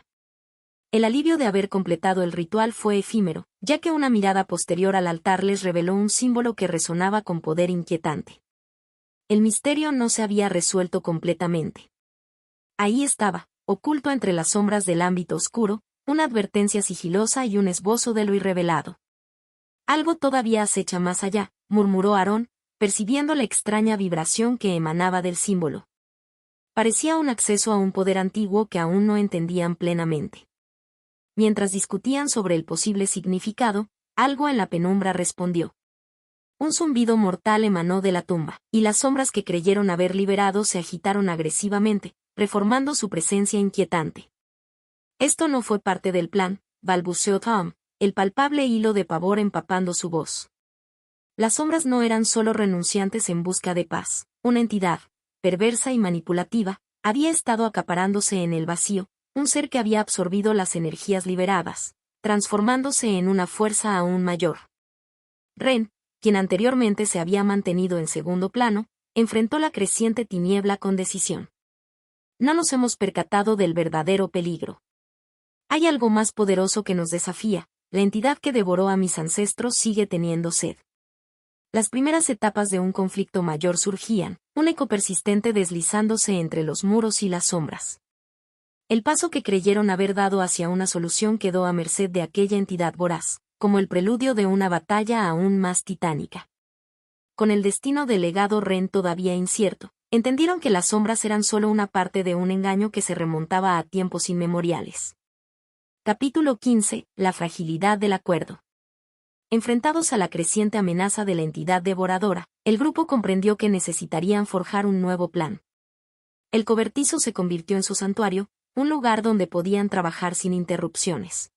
El alivio de haber completado el ritual fue efímero, ya que una mirada posterior al altar les reveló un símbolo que resonaba con poder inquietante. El misterio no se había resuelto completamente. Ahí estaba, oculto entre las sombras del ámbito oscuro, una advertencia sigilosa y un esbozo de lo irrevelado. Algo todavía acecha más allá, murmuró Aarón, percibiendo la extraña vibración que emanaba del símbolo. Parecía un acceso a un poder antiguo que aún no entendían plenamente. Mientras discutían sobre el posible significado, algo en la penumbra respondió. Un zumbido mortal emanó de la tumba, y las sombras que creyeron haber liberado se agitaron agresivamente, reformando su presencia inquietante. Esto no fue parte del plan, balbuceó Tom, el palpable hilo de pavor empapando su voz. Las sombras no eran solo renunciantes en busca de paz, una entidad, perversa y manipulativa, había estado acaparándose en el vacío, un ser que había absorbido las energías liberadas, transformándose en una fuerza aún mayor. Ren, quien anteriormente se había mantenido en segundo plano, enfrentó la creciente tiniebla con decisión. No nos hemos percatado del verdadero peligro. Hay algo más poderoso que nos desafía, la entidad que devoró a mis ancestros sigue teniendo sed. Las primeras etapas de un conflicto mayor surgían, un eco persistente deslizándose entre los muros y las sombras. El paso que creyeron haber dado hacia una solución quedó a merced de aquella entidad voraz, como el preludio de una batalla aún más titánica. Con el destino del legado Ren todavía incierto, entendieron que las sombras eran solo una parte de un engaño que se remontaba a tiempos inmemoriales. Capítulo 15. La fragilidad del acuerdo. Enfrentados a la creciente amenaza de la entidad devoradora, el grupo comprendió que necesitarían forjar un nuevo plan. El cobertizo se convirtió en su santuario, un lugar donde podían trabajar sin interrupciones.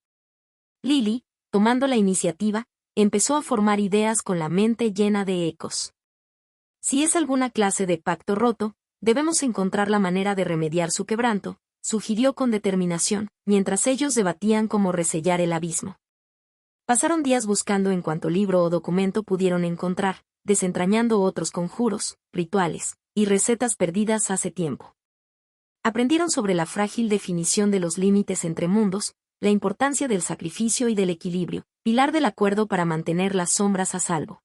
Lily, tomando la iniciativa, empezó a formar ideas con la mente llena de ecos. Si es alguna clase de pacto roto, debemos encontrar la manera de remediar su quebranto, sugirió con determinación, mientras ellos debatían cómo resellar el abismo. Pasaron días buscando en cuanto libro o documento pudieron encontrar, desentrañando otros conjuros, rituales, y recetas perdidas hace tiempo. Aprendieron sobre la frágil definición de los límites entre mundos, la importancia del sacrificio y del equilibrio, pilar del acuerdo para mantener las sombras a salvo.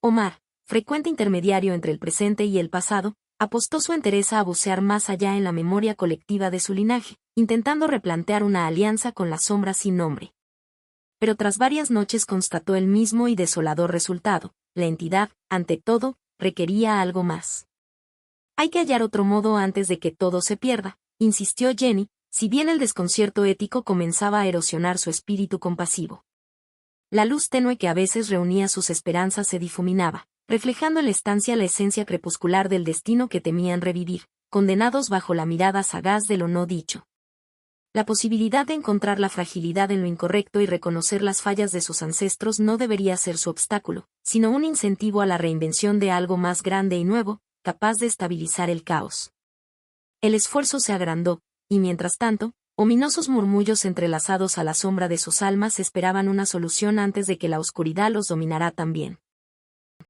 Omar, frecuente intermediario entre el presente y el pasado, apostó su entereza a bucear más allá en la memoria colectiva de su linaje, intentando replantear una alianza con las sombras sin nombre. Pero tras varias noches constató el mismo y desolador resultado: la entidad, ante todo, requería algo más. Hay que hallar otro modo antes de que todo se pierda, insistió Jenny, si bien el desconcierto ético comenzaba a erosionar su espíritu compasivo. La luz tenue que a veces reunía sus esperanzas se difuminaba, reflejando en la estancia la esencia crepuscular del destino que temían revivir, condenados bajo la mirada sagaz de lo no dicho. La posibilidad de encontrar la fragilidad en lo incorrecto y reconocer las fallas de sus ancestros no debería ser su obstáculo, sino un incentivo a la reinvención de algo más grande y nuevo, capaz de estabilizar el caos. El esfuerzo se agrandó, y mientras tanto, ominosos murmullos entrelazados a la sombra de sus almas esperaban una solución antes de que la oscuridad los dominara también.